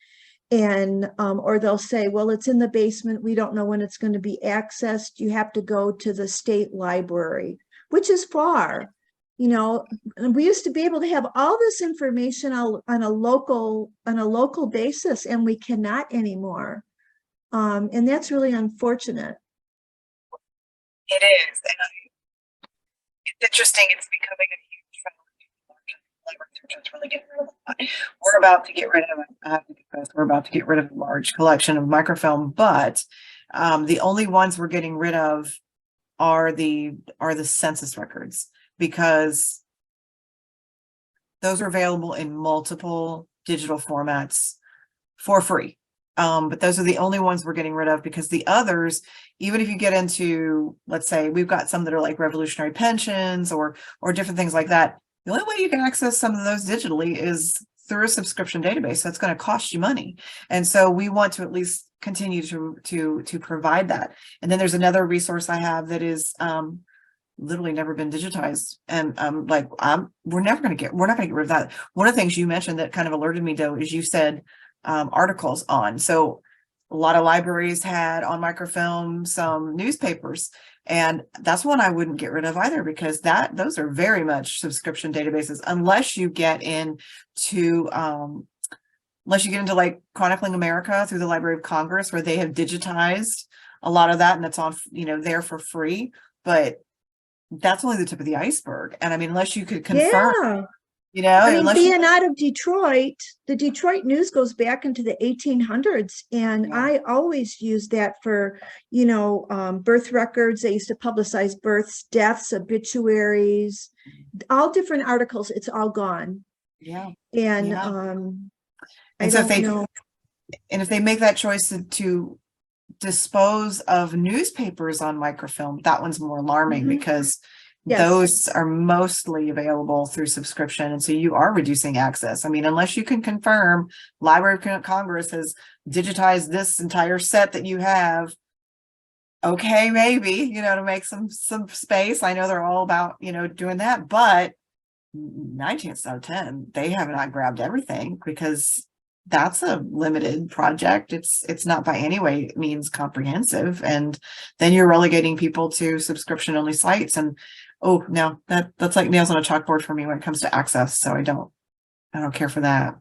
And or they'll say, well, it's in the basement, we don't know when it's going to be accessed, you have to go to the state library, which is far. And we used to be able to have all this information on a local basis, and we cannot anymore. And that's really unfortunate. It is. And it's interesting, it's becoming a huge really getting rid of a lot. We're about to get rid of, I have to confess, we're about to get rid of a large collection of microfilm, but the only ones we're getting rid of are the census records, because those are available in multiple digital formats for free. But those are the only ones we're getting rid of, because the others, even if you get into, let's say we've got some that are like revolutionary pensions or different things like that, the only way you can access some of those digitally is through a subscription database. So it's going to cost you money. And so we want to at least continue to provide that. And then there's another resource I have that is literally never been digitized. And we're not going to get rid of that. One of the things you mentioned that kind of alerted me though, is you said articles on. So a lot of libraries had on microfilm some newspapers, and that's one I wouldn't get rid of either, because those are very much subscription databases, unless you get into like Chronicling America through the Library of Congress, where they have digitized a lot of that, and it's on, there for free. But that's only the tip of the iceberg. And I mean, unless you could confirm, I mean, unless being out of Detroit, the Detroit News goes back into the 1800s, and I always use that for, birth records. They used to publicize births, deaths, obituaries, all different articles. It's all gone. Yeah. And and so if they make that choice to dispose of newspapers on microfilm, that one's more alarming, because those are mostly available through subscription. And so you are reducing access. I mean, unless you can confirm Library of Congress has digitized this entire set that you have, okay, maybe, to make some space. I know they're all about, doing that, but 9 chances out of 10, they have not grabbed everything, because that's a limited project. It's not by any way means comprehensive. And then you're relegating people to subscription only sites. And no, that's like nails on a chalkboard for me when it comes to access. So I don't care for that.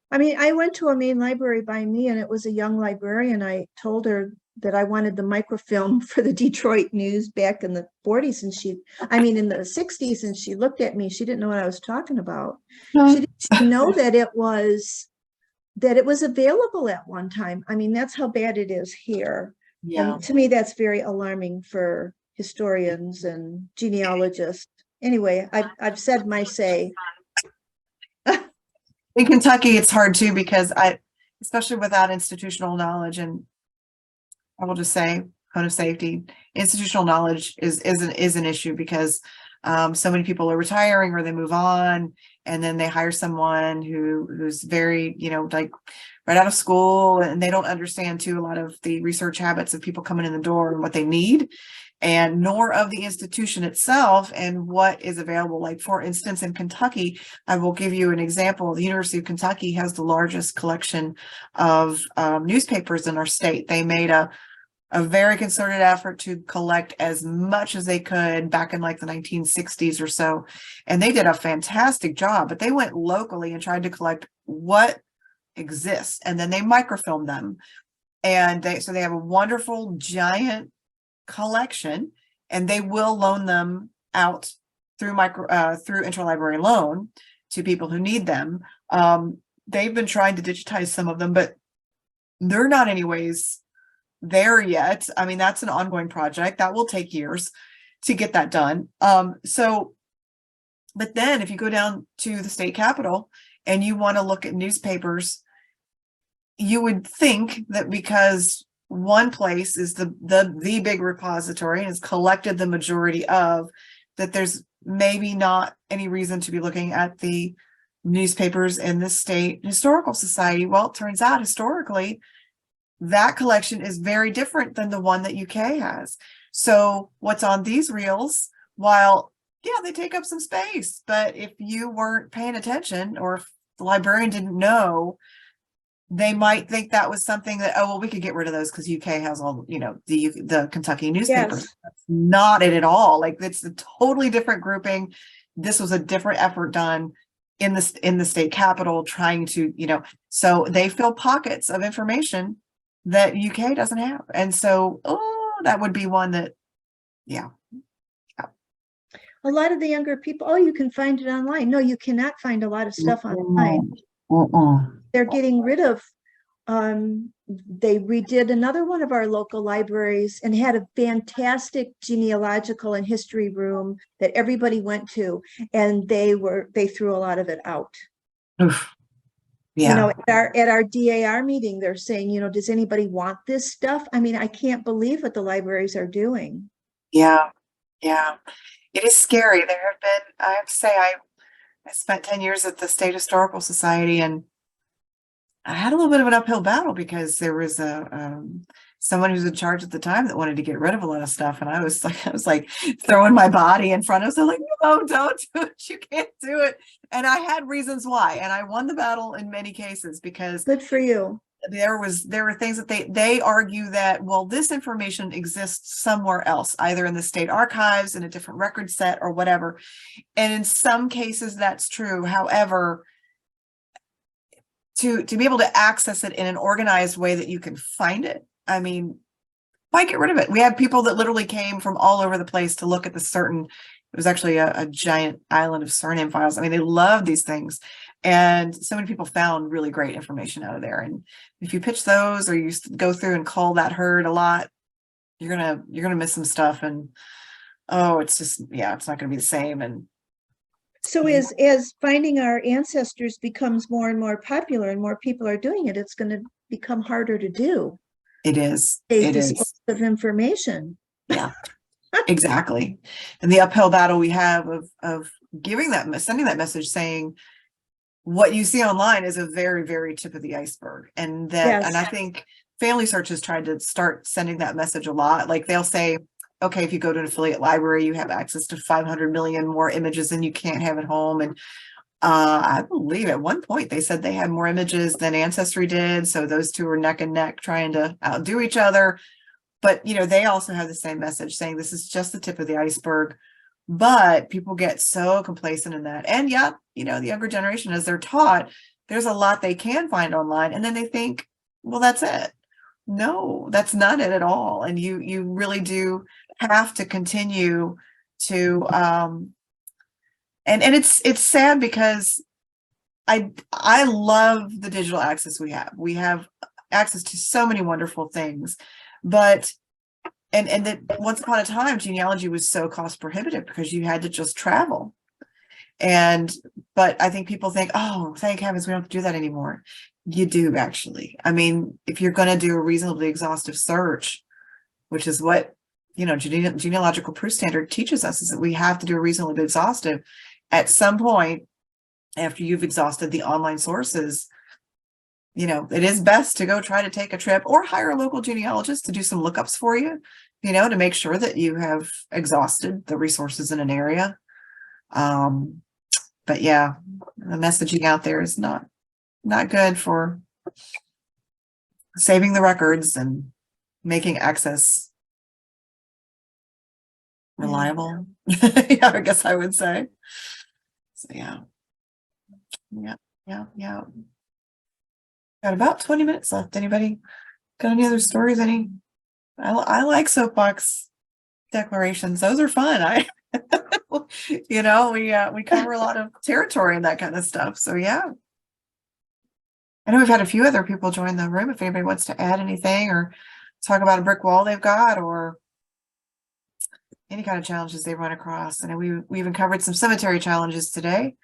I mean, I went to a main library by me, and it was a young librarian. I told her that I wanted the microfilm for the Detroit News back in the 40s, and in the 60s, and she looked at me. She didn't know what I was talking about. She didn't know that it was available at one time. I mean, that's how bad it is here. Yeah. And to me, that's very alarming for historians and genealogists. Anyway, I've said my say. In Kentucky, it's hard too, because especially without institutional knowledge, and I will just say, code of safety, institutional knowledge is an issue, because so many people are retiring, or they move on, and then they hire someone who's very, like right out of school, and they don't understand too a lot of the research habits of people coming in the door and what they need, and nor of the institution itself and what is available. Like, for instance, in Kentucky, I will give you an example. The University of Kentucky has the largest collection of newspapers in our state. They made a very concerted effort to collect as much as they could back in like the 1960s or so. And they did a fantastic job, but they went locally and tried to collect what exists. And then they microfilmed them. And they have a wonderful giant collection, and they will loan them out through interlibrary loan to people who need them. They've been trying to digitize some of them, but they're not anyways there yet. I mean, that's an ongoing project that will take years to get that done. But then if you go down to the state capitol and you want to look at newspapers, you would think that because one place is the big repository and has collected the majority of, that there's maybe not any reason to be looking at the newspapers in the State Historical Society. Well, it turns out historically, that collection is very different than the one that UK has. So what's on these reels, while, they take up some space, but if you weren't paying attention, or if the librarian didn't know, they might think that was something that, we could get rid of those because UK has all, the Kentucky newspapers. Yes. That's not it at all. Like, it's a totally different grouping. This was a different effort done in the state capitol, trying to, so they fill pockets of information that UK doesn't have. And so, that would be one that, a lot of the younger people, oh, you can find it online. No, you cannot find a lot of stuff online. They're getting rid of, they redid another one of our local libraries and had a fantastic genealogical and history room that everybody went to, and they threw a lot of it out. Oof. You know, Yeah. at our DAR meeting, they're saying, you know, does anybody want this stuff? I mean, I can't believe what the libraries are doing. Yeah. Yeah. It is scary. There have been, I have to say, I spent 10 years at the State Historical Society, and I had a little bit of an uphill battle because there was someone who was in charge at the time that wanted to get rid of a lot of stuff. And I was like throwing my body in front of them, like, no, don't do it. You can't do it. And I had reasons why. And I won the battle in many cases because good for you. There were things that they argue that, well, this information exists somewhere else, either in the state archives, in a different record set or whatever. And in some cases that's true. However, to be able to access it in an organized way that you can find it, I mean, why get rid of it? We had people that literally came from all over the place to look at the certain, it was actually a giant island of surname files. I mean, they love these things. And so many people found really great information out of there. And if you pitch those or you go through and call that herd a lot, you're gonna miss some stuff. And oh, it's just, yeah, it's not gonna be the same. And so as finding our ancestors becomes more and more popular and more people are doing it, it's going to become harder to do. It is. It is of information. Yeah, exactly. And the uphill battle we have of sending that message saying what you see online is a very, very tip of the iceberg. And that, Yes. and I think Family Search has tried to start sending that message a lot. Like they'll say, okay, if you go to an affiliate library, you have access to 500 million more images than you can't have at home. And I believe at one point they said they had more images than Ancestry did. So those two were neck and neck trying to outdo each other. But, you know, they also have the same message saying this is just the tip of the iceberg. But people get so complacent in that. And yeah, you know, the younger generation, as they're taught, there's a lot they can find online. And then they think, well, that's it. No, that's not it at all. And you really do have to continue to and it's sad because I love the digital access we have. We have access to so many wonderful things, but and that once upon a time genealogy was so cost prohibitive because you had to just travel. But I think people think, oh, thank heavens we don't have to do that anymore. You do actually. I mean, if you're going to do a reasonably exhaustive search, which is what, you know, genealogical proof standard teaches us, is that we have to do a reasonably exhaustive at some point after you've exhausted the online sources. You know, it is best to go try to take a trip or hire a local genealogist to do some lookups for you, you know, to make sure that you have exhausted the resources in an area. But yeah, the messaging out there is not good for saving the records and making access reliable. Yeah, I guess I would say. So yeah. Got about 20 minutes left. Anybody got any other stories? I like soapbox declarations. Those are fun. You know, we cover a lot of territory and that kind of stuff. So yeah. I know we've had a few other people join the room. If anybody wants to add anything or talk about a brick wall they've got or any kind of challenges they run across. I know we even covered some cemetery challenges today.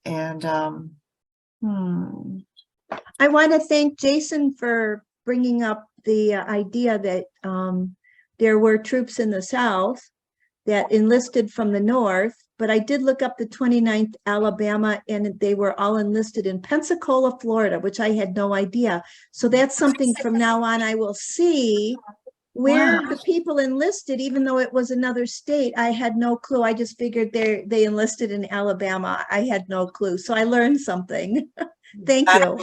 And I want to thank Jason for bringing up the idea that there were troops in the South that enlisted from the North, but I did look up the 29th Alabama and they were all enlisted in Pensacola, Florida, which I had no idea. So that's something from now on I will see where the people enlisted, even though it was another state. I had no clue. I just figured they enlisted in Alabama. I had no clue. So I learned something. Thank you.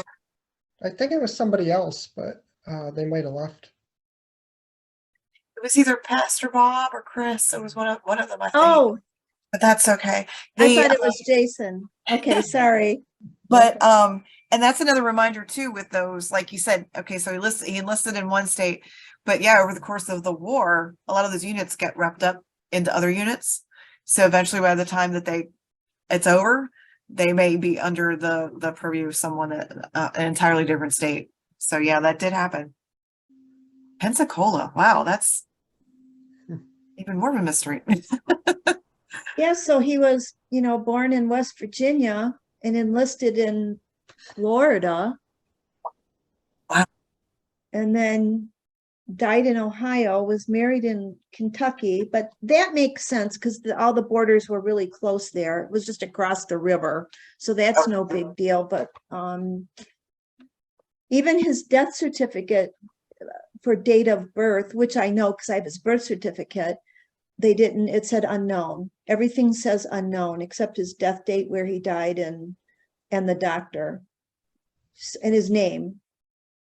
I think it was somebody else, but they might have left. it was either Pastor Bob or Chris. It was one of them, I think. Oh, But that's okay. I thought it was Jason. Okay, sorry. But and that's another reminder too with those, like you said, okay, so he enlisted in one state, but yeah, over the course of the war, a lot of those units get wrapped up into other units. So eventually by the time that it's over, they may be under the purview of someone at an entirely different state. So yeah, that did happen. Pensacola. Wow, that's even more of a mystery. Yeah, so he was, born in West Virginia and enlisted in Florida. Wow. And then died in Ohio, was married in Kentucky, but that makes sense because all the borders were really close there. It was just across the river. So that's no big deal. But even his death certificate for date of birth, which I know because I have his birth certificate, it said unknown. Everything says unknown except his death date, where he died, and the doctor and his name.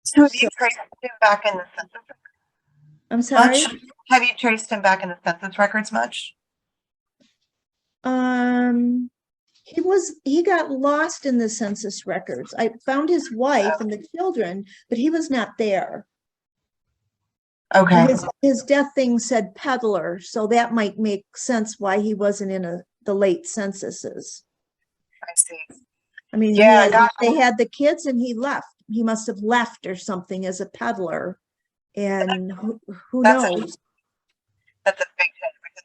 So have you traced him back in the census? I'm sorry? Much? Have you traced him back in the census records much? He got lost in the census records. I found his wife and the children, but he was not there. Okay. His death thing said peddler, so that might make sense why he wasn't in the late censuses. I see. I mean, Yeah, they had the kids and he left. He must have left or something as a peddler. And who knows? That's a big hit, because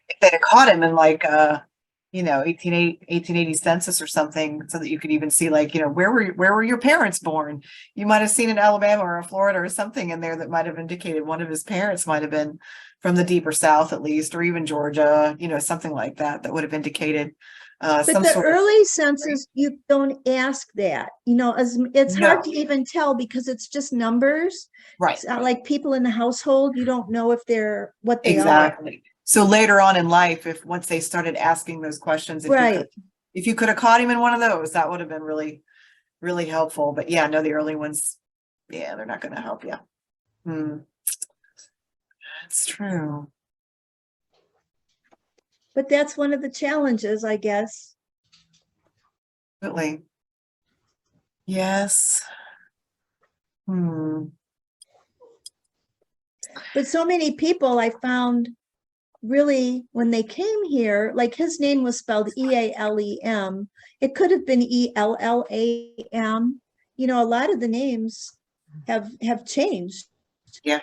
if they'd have caught him in 1880 census or something, so that you could even see where were your parents born? You might have seen in Alabama or Florida or something in there that might have indicated one of his parents might have been from the deeper South at least, or even Georgia, something like that would have indicated But some the sort early census, you don't ask that. It's hard to even tell because it's just numbers. Right. It's not like people in the household, you don't know if they're what they Exactly. So later on in life, once they started asking those questions, if you could have caught him in one of those, that would have been really, really helpful. But yeah, no, the early ones, yeah, they're not going to help you. That's true. But that's one of the challenges, I guess. Absolutely. Yes. But so many people I found really, when they came here, like his name was spelled E-A-L-E-M. It could have been E-L-L-A-M. A lot of the names have changed. Yeah.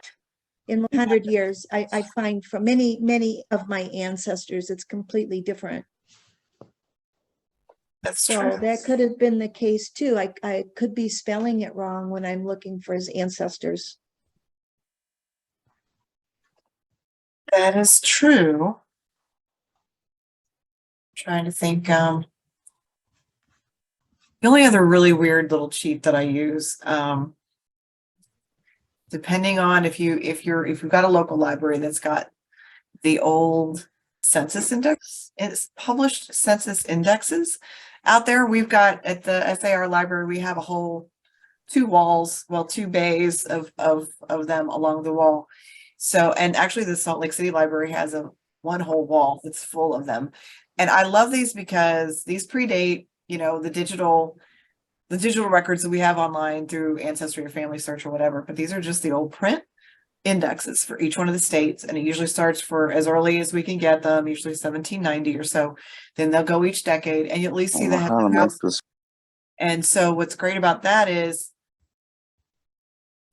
In 100 years, I find from many of my ancestors, it's completely different. That's so true. That could have been the case too. I could be spelling it wrong when I'm looking for his ancestors. That is true. I'm trying to think. The only other really weird little cheat that I use, depending on if you've got a local library that's got the old census index, it's published census indexes out there. We've got at the SAR library, we have a whole two bays of them along the wall. So, and actually the Salt Lake City Library has one whole wall that's full of them. And I love these because these predate, the digital records that we have online through Ancestry or Family Search or whatever, but these are just the old print indexes for each one of the states. And it usually starts for as early as we can get them, usually 1790 or so. Then they'll go each decade and you at least see the head of the house. And so what's great about that is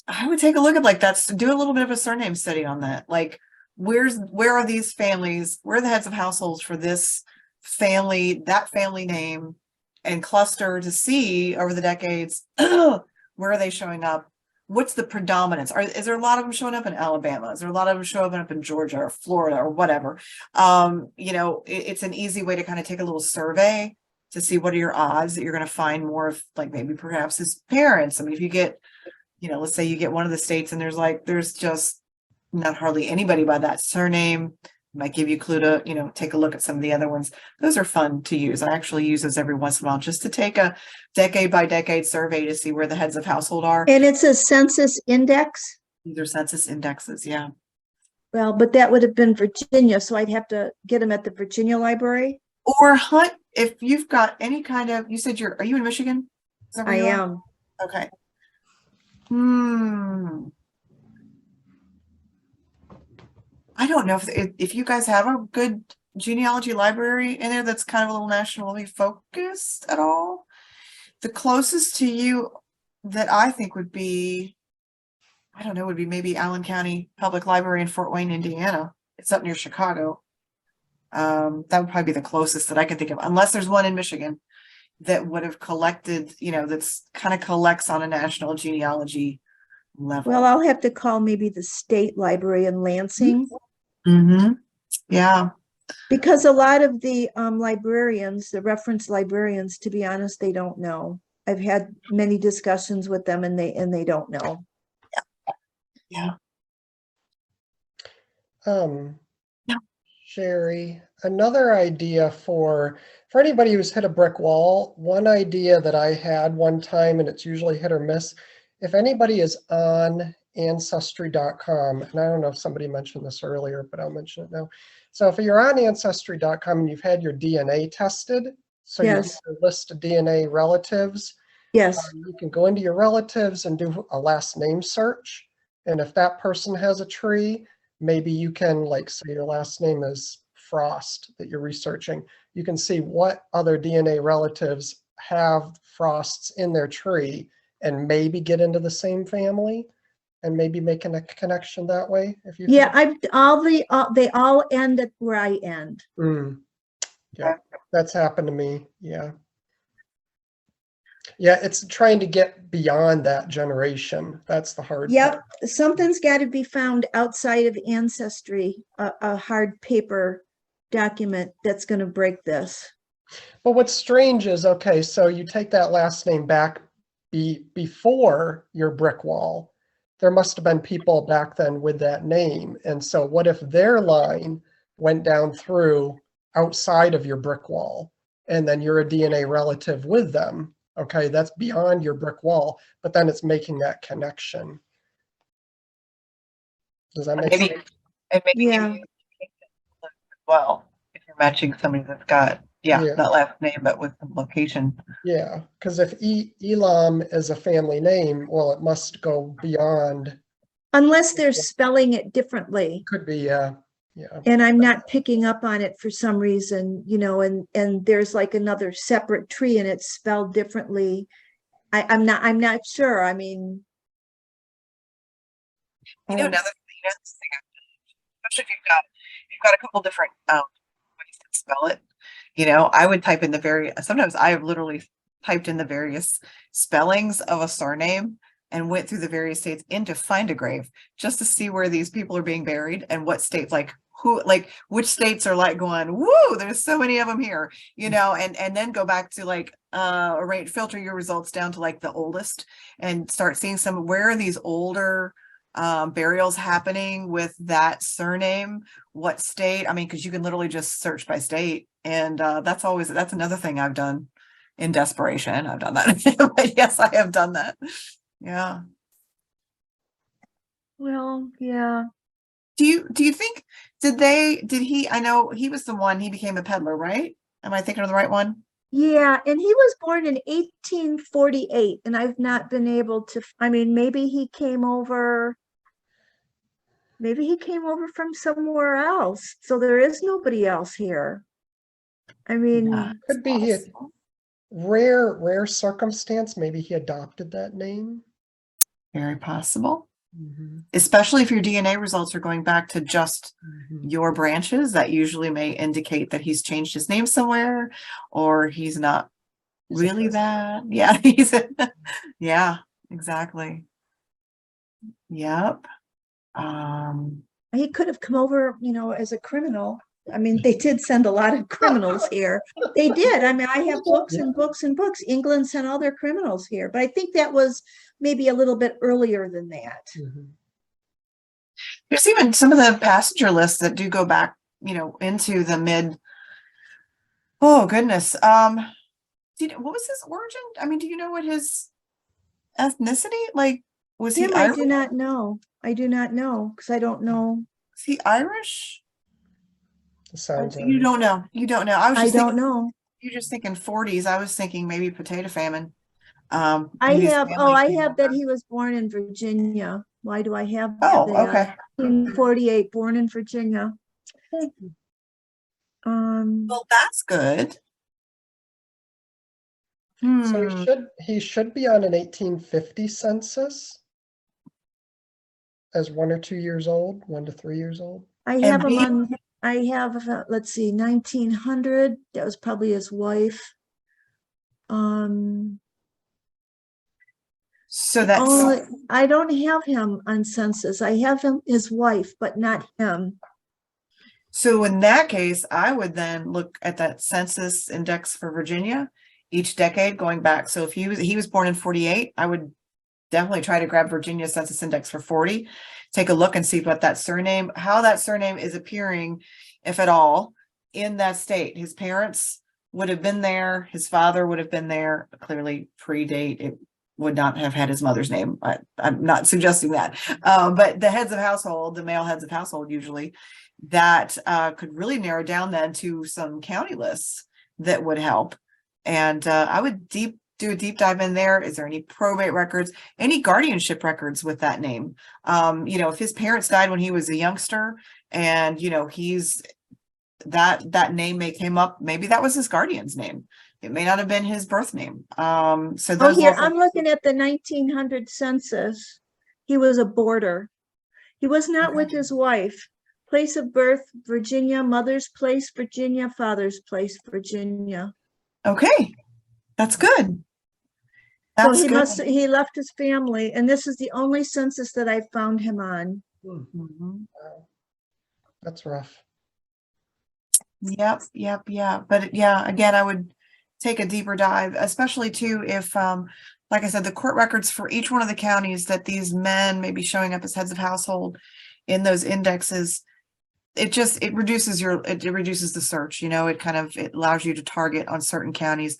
I would take a look at do a little bit of a surname study on that. Like where are these families, where are the heads of households for this family, that family name, and cluster to see over the decades, where are they showing up? What's the predominance? Is there a lot of them showing up in Alabama? Is there a lot of them showing up in Georgia or Florida or whatever? It's an easy way to kind of take a little survey to see what are your odds that you're going to find more of maybe perhaps his parents. I mean, if you get, let's say you get one of the states and there's just not hardly anybody by that surname, might give you a clue to, take a look at some of the other ones. Those are fun to use. I actually use those every once in a while just to take a decade by decade survey to see where the heads of household are. And it's a census index? These are census indexes, yeah. Well, but that would have been Virginia, so I'd have to get them at the Virginia Library. Or hunt, if you've got any kind of, you said are you in Michigan? I am. Okay. I don't know if you guys have a good genealogy library in there that's kind of a little nationally focused at all. The closest to you that I think would be, I don't know, would be maybe Allen County Public Library in Fort Wayne, Indiana. It's up near Chicago. That would probably be the closest that I can think of, unless there's one in Michigan that would have collected, you know, that's kind of collects on a national genealogy level. Well, I'll have to call maybe the state library in Lansing. Mm-hmm. Yeah. Because a lot of the librarians, the reference librarians, to be honest, they don't know. I've had many discussions with them and they don't know. Yeah. Cheri, another idea for anybody who's hit a brick wall, one idea that I had one time, and it's usually hit or miss, if anybody is on ancestry.com, and I don't know if somebody mentioned this earlier, but I'll mention it now. So if you're on ancestry.com and you've had your DNA tested, so you get a list of DNA relatives, you can go into your relatives and do a last name search. And if that person has a tree, maybe you can, like, say your last name is Frost that you're researching. You can see what other DNA relatives have Frosts in their tree and maybe get into the same family and maybe make a connection that way. If you they all end at where I end. Yeah, that's happened to me. Yeah. Yeah, it's trying to get beyond that generation. That's the hard part. Something's got to be found outside of Ancestry, a hard paper document that's going to break this. But what's strange is, okay, so you take that last name back before your brick wall. There must have been people back then with that name. And so what if their line went down through outside of your brick wall and then you're a DNA relative with them? Okay, that's beyond your brick wall, but then it's making that connection. Does that make sense? And maybe well, if you're matching somebody that's got not last name but with some location. Yeah, because if Elam is a family name, well, it must go beyond. Unless they're spelling it differently. Could be, yeah. And I'm not picking up on it for some reason, you know, and there's like another separate tree and it's spelled differently. I'm not sure. I mean, you know, another thing, especially if you've got a couple different ways to spell it. You know, I would type in sometimes I have literally typed in the various spellings of a surname and went through the various states into Find a Grave just to see where these people are being buried and what states, which states are like going, woo, there's so many of them here, you know, and then go back to like, filter your results down to like the oldest and start seeing where are these older burials happening with that surname, what state. I mean, because you can literally just search by state. And that's another thing I've done in desperation. I've done that. But yes, I have done that. Yeah. Well, yeah. Do you think I know he was the one, he became a peddler, right? Am I thinking of the right one? Yeah, and he was born in 1848, and I've not been able to, I mean, maybe he came over from somewhere else. So there is nobody else here. I mean, could be a rare circumstance. Maybe he adopted that name. Very possible. Especially if your DNA results are going back to just your branches, that usually may indicate that he's changed his name somewhere or he's not really that. Yeah, yeah, exactly. Yep. He could have come over, you know, as a criminal. I mean, they did send a lot of criminals here. They did. I mean, I have books and books and books. England sent all their criminals here, but I think that was maybe a little bit earlier than that. There's even some of the passenger lists that do go back, you know, into the mid. Oh goodness. What was his origin? I mean, do you know what his ethnicity? Like, was he Irish? I do not know. I do not know because I don't know. Is he Irish? Sounds you don't know. You don't know. I don't know. You're just thinking 40s. I was thinking maybe potato famine. I have that he was born in Virginia. Why do I have that? Okay. 1948, born in Virginia. Well, that's good. So Hmm. he should be on an 1850 census as 1 or 2 years old, 1 to 3 years old. I And have him he- on, I have, let's see, 1900, that was probably his wife. So that's, Oh, I don't have him on census. I have him, his wife, but not him. so in that case, I would then look at that census index for Virginia each decade going back. So if he was born in 48, I would definitely try to grab Virginia census index for 40. Take a look and see what that surname, how that surname is appearing, if at all, in that state. His parents would have been there. His father would have been there. Clearly predate. It would not have had his mother's name. I'm not suggesting that. But the heads of household, the male heads of household usually, that could really narrow down then to some county lists that would help. And I would do a deep dive in there. Is there any probate records, any guardianship records with that name? If his parents died when he was a youngster and, he's that name may came up, maybe that was his guardian's name. It may not have been his birth name. So Oh, those here, also- I'm looking at the 1900 census. He was a boarder. He was not with his wife. Place of birth, Virginia, mother's place, Virginia, father's place, Virginia. Okay, that's good. So That's good. he left his family, and this is the only census that I found him on. Mhm. Wow. That's rough. Yep. But yeah, again, I would take a deeper dive, especially too if, like I said, the court records for each one of the counties that these men may be showing up as heads of household in those indexes. It reduces the search. It allows you to target on certain counties.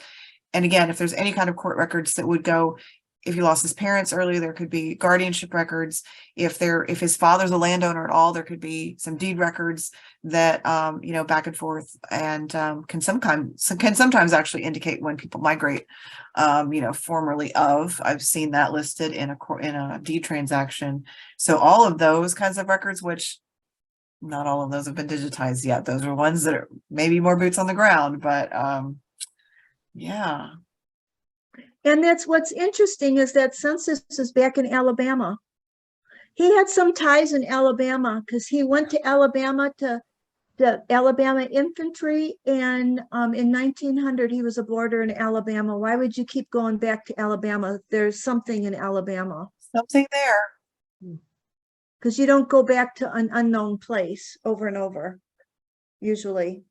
And again, if there's any kind of court records that would go, if he lost his parents early, there could be guardianship records. If his father's a landowner at all, there could be some deed records that, back and forth and, can sometimes actually indicate when people migrate, formerly of. I've seen that listed in a deed transaction. So all of those kinds of records, which not all of those have been digitized yet. Those are ones that are maybe more boots on the ground, but, yeah. And that's what's interesting is that census is back in Alabama. He had some ties in Alabama because he went to Alabama to the Alabama infantry, and in 1900 he was a boarder in Alabama. Why would you keep going back to Alabama? There's something in Alabama. Something there. Because you don't go back to an unknown place over and over, usually.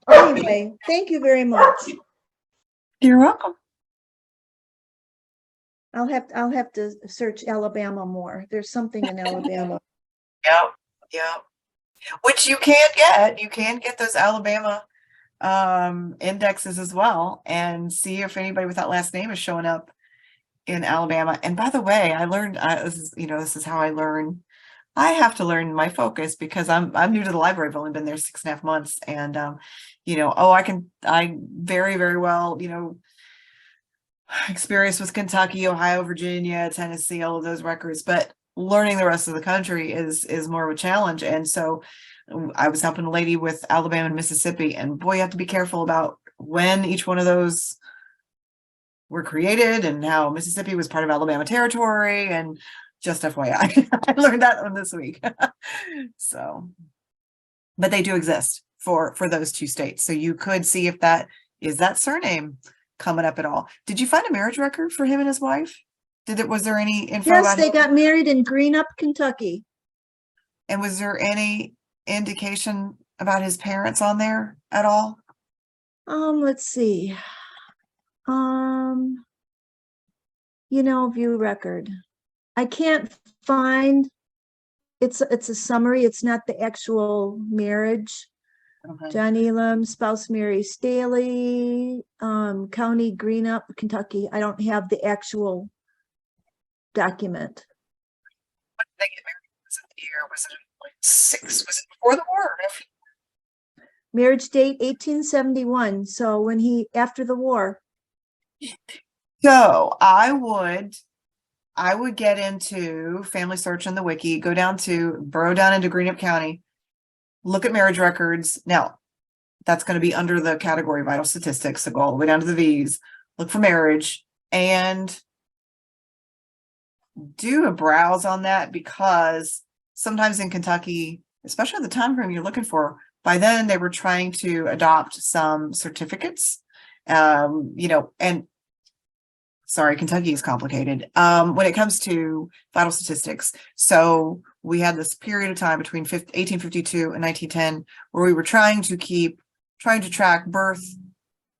Anyway, thank you very much. You're welcome. I'll have to search Alabama more. There's something in Alabama. Yep. Which you can get. You can get those Alabama indexes as well and see if anybody with that last name is showing up in Alabama. And by the way, I learned this is how I learn. I have to learn my focus because I'm new to the library. I've only been there 6.5 months, and I very, very well, experience with Kentucky, Ohio, Virginia, Tennessee, all of those records, but learning the rest of the country is more of a challenge. And so I was helping a lady with Alabama and Mississippi, and boy, you have to be careful about when each one of those were created and how Mississippi was part of Alabama territory. And just FYI, I learned that one this week. So, but they do exist for those two states. So you could see if that surname coming up at all. Did you find a marriage record for him and his wife? Was there any info Yes, about they him? got married in Greenup, Kentucky. And was there any indication about his parents on there at all? Let's see. View record. I can't find, it's a summary. It's not the actual marriage. Okay. John Elam, spouse Mary Staley, County Greenup, Kentucky. I don't have the actual document. When did they get married? Was it the year? Was it like 6? Was it before the war? Marriage date 1871. So after the war. So I would I would get into Family Search in the wiki, burrow down into Greenup County, look at marriage records. Now, that's going to be under the category vital statistics. So go all the way down to the V's, look for marriage, and do a browse on that, because sometimes in Kentucky, especially at the time frame you're looking for, by then they were trying to adopt some certificates. And sorry, Kentucky is complicated when it comes to vital statistics. So we had this period of time between 1852 and 1910 where we were trying to track birth,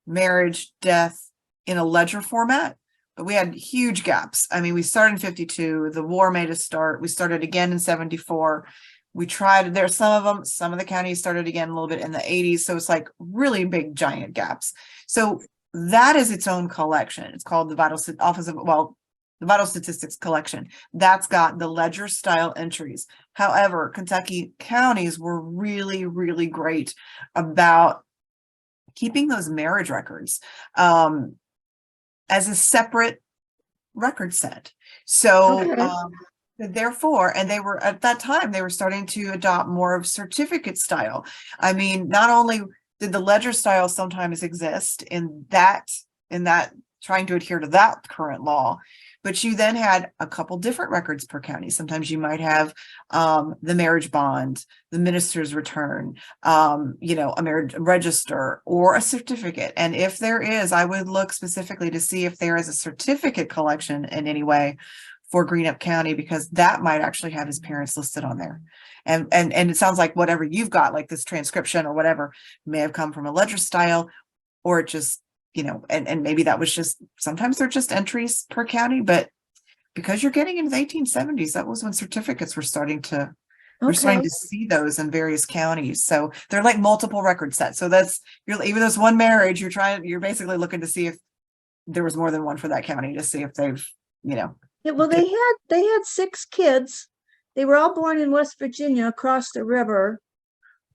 marriage, death in a ledger format, but we had huge gaps. I mean, we started in 52, the war made us start. We started again in 74. We tried, some of the counties started again a little bit in the 80s. So it's like really big, giant gaps. So that is its own collection. It's called the the Vital Statistics Collection. That's got the ledger style entries. However, Kentucky counties were really, really great about keeping those marriage records as a separate record set. So Okay. therefore, and they were at that time, they were starting to adopt more of certificate style. I mean, not only did the ledger style sometimes exist in that trying to adhere to that current law, but you then had a couple different records per county. Sometimes you might have the marriage bond, the minister's return, a marriage register, or a certificate. And if there is, I would look specifically to see if there is a certificate collection in any way for Greenup County, because that might actually have his parents listed on there. And it sounds like whatever you've got, like this transcription or whatever, may have come from a ledger style, or it just, and maybe that was just, sometimes they're just entries per county, but because you're getting into the 1870s, that was when certificates were starting to, we're starting to see those in various counties. So they're like multiple record sets. So even though it's one marriage, you're basically looking to see if there was more than one for that county, to see if they've, Yeah, well, they had 6 kids. They were all born in West Virginia across the river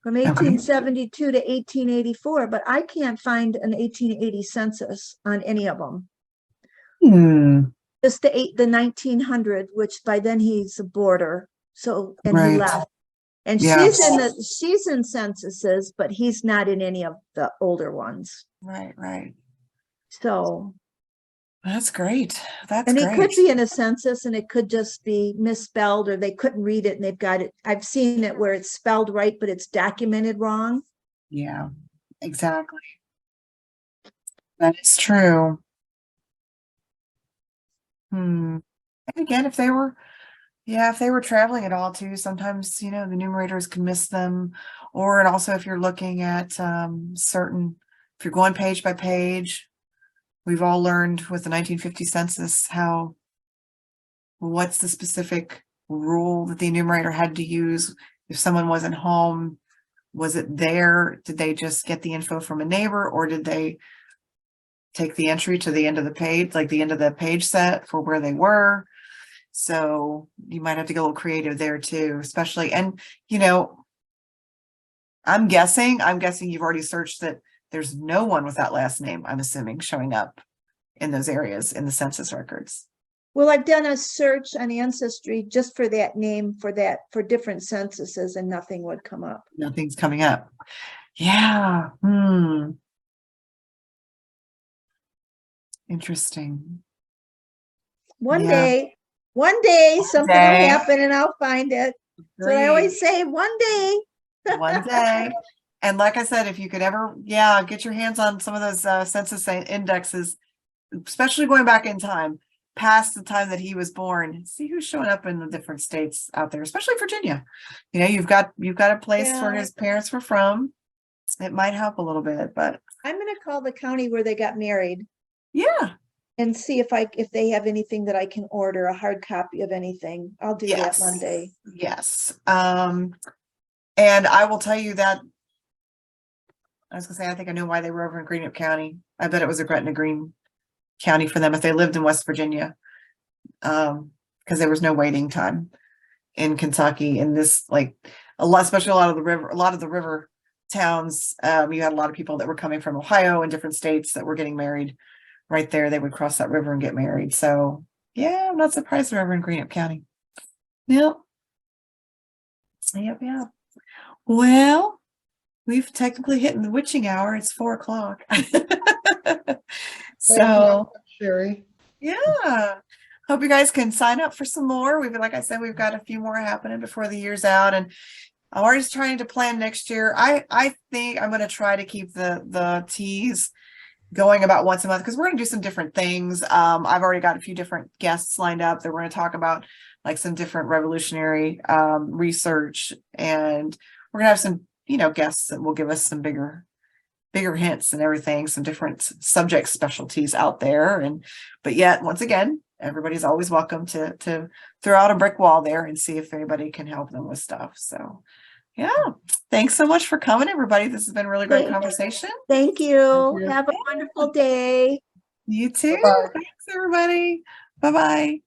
from 1872 to 1884, but I can't find an 1880 census on any of them. Just the 1900, which by then he's a boarder. So, and he left. And she's in censuses, but he's not in any of the older ones. Right. So that's great. And it could be in a census, and it could just be misspelled, or they couldn't read it and they've got it. I've seen it where it's spelled right, but it's documented wrong. Yeah, exactly. That is true. And again, if they were traveling at all too, sometimes, the numerators can miss them. And also if you're looking at if you're going page by page, we've all learned with the 1950 census what's the specific rule that the enumerator had to use if someone wasn't home. Was it there? Did they just get the info from a neighbor, or did they take the entry to the end of the page, like the end of the page set for where they were? So you might have to get a little creative there too, especially, and I'm guessing you've already searched that there's no one with that last name, I'm assuming, showing up in those areas in the census records. Well, I've done a search on Ancestry just for that name for different censuses, and nothing would come up. Nothing's coming up. Yeah. Interesting. One day something will happen and I'll find it. So I always say one day. One day. And like I said, if you could ever, get your hands on some of those census indexes, especially going back in time, past the time that he was born, see who's showing up in the different states out there, especially Virginia. You've got a place where his parents were from. It might help a little bit, but I'm going to call the county where they got married. Yeah. And see if they have anything that I can order, a hard copy of anything. I'll do that one day. Yes. And I will tell you that I was gonna say, I think I know why they were over in Greenup County. I bet it was a Gretna Green County for them if they lived in West Virginia. Because there was no waiting time in Kentucky, and this, like, especially a lot of the river towns. You had a lot of people that were coming from Ohio and different states that were getting married right there. They would cross that river and get married. So Yeah, I'm not surprised we're ever in Greenup County. Yep. Yep. Well, we've technically hit the witching hour. It's 4 o'clock. So, Cheri. yeah. Hope you guys can sign up for some more. Like I said, we've got a few more happening before the year's out, and I'm already trying to plan next year. I think I'm going to try to keep the teas going about once a month, because we're going to do some different things. I've already got a few different guests lined up that we're going to talk about, like some different revolutionary research, and we're going to have some, guests that will give us some bigger hints and everything, some different subject specialties out there. But yet, once again, everybody's always welcome to throw out a brick wall there and see if anybody can help them with stuff. So yeah, thanks so much for coming, everybody. This has been a really great conversation. Thank you. Have a wonderful day. You too. Bye-bye. Thanks, everybody. Bye-bye.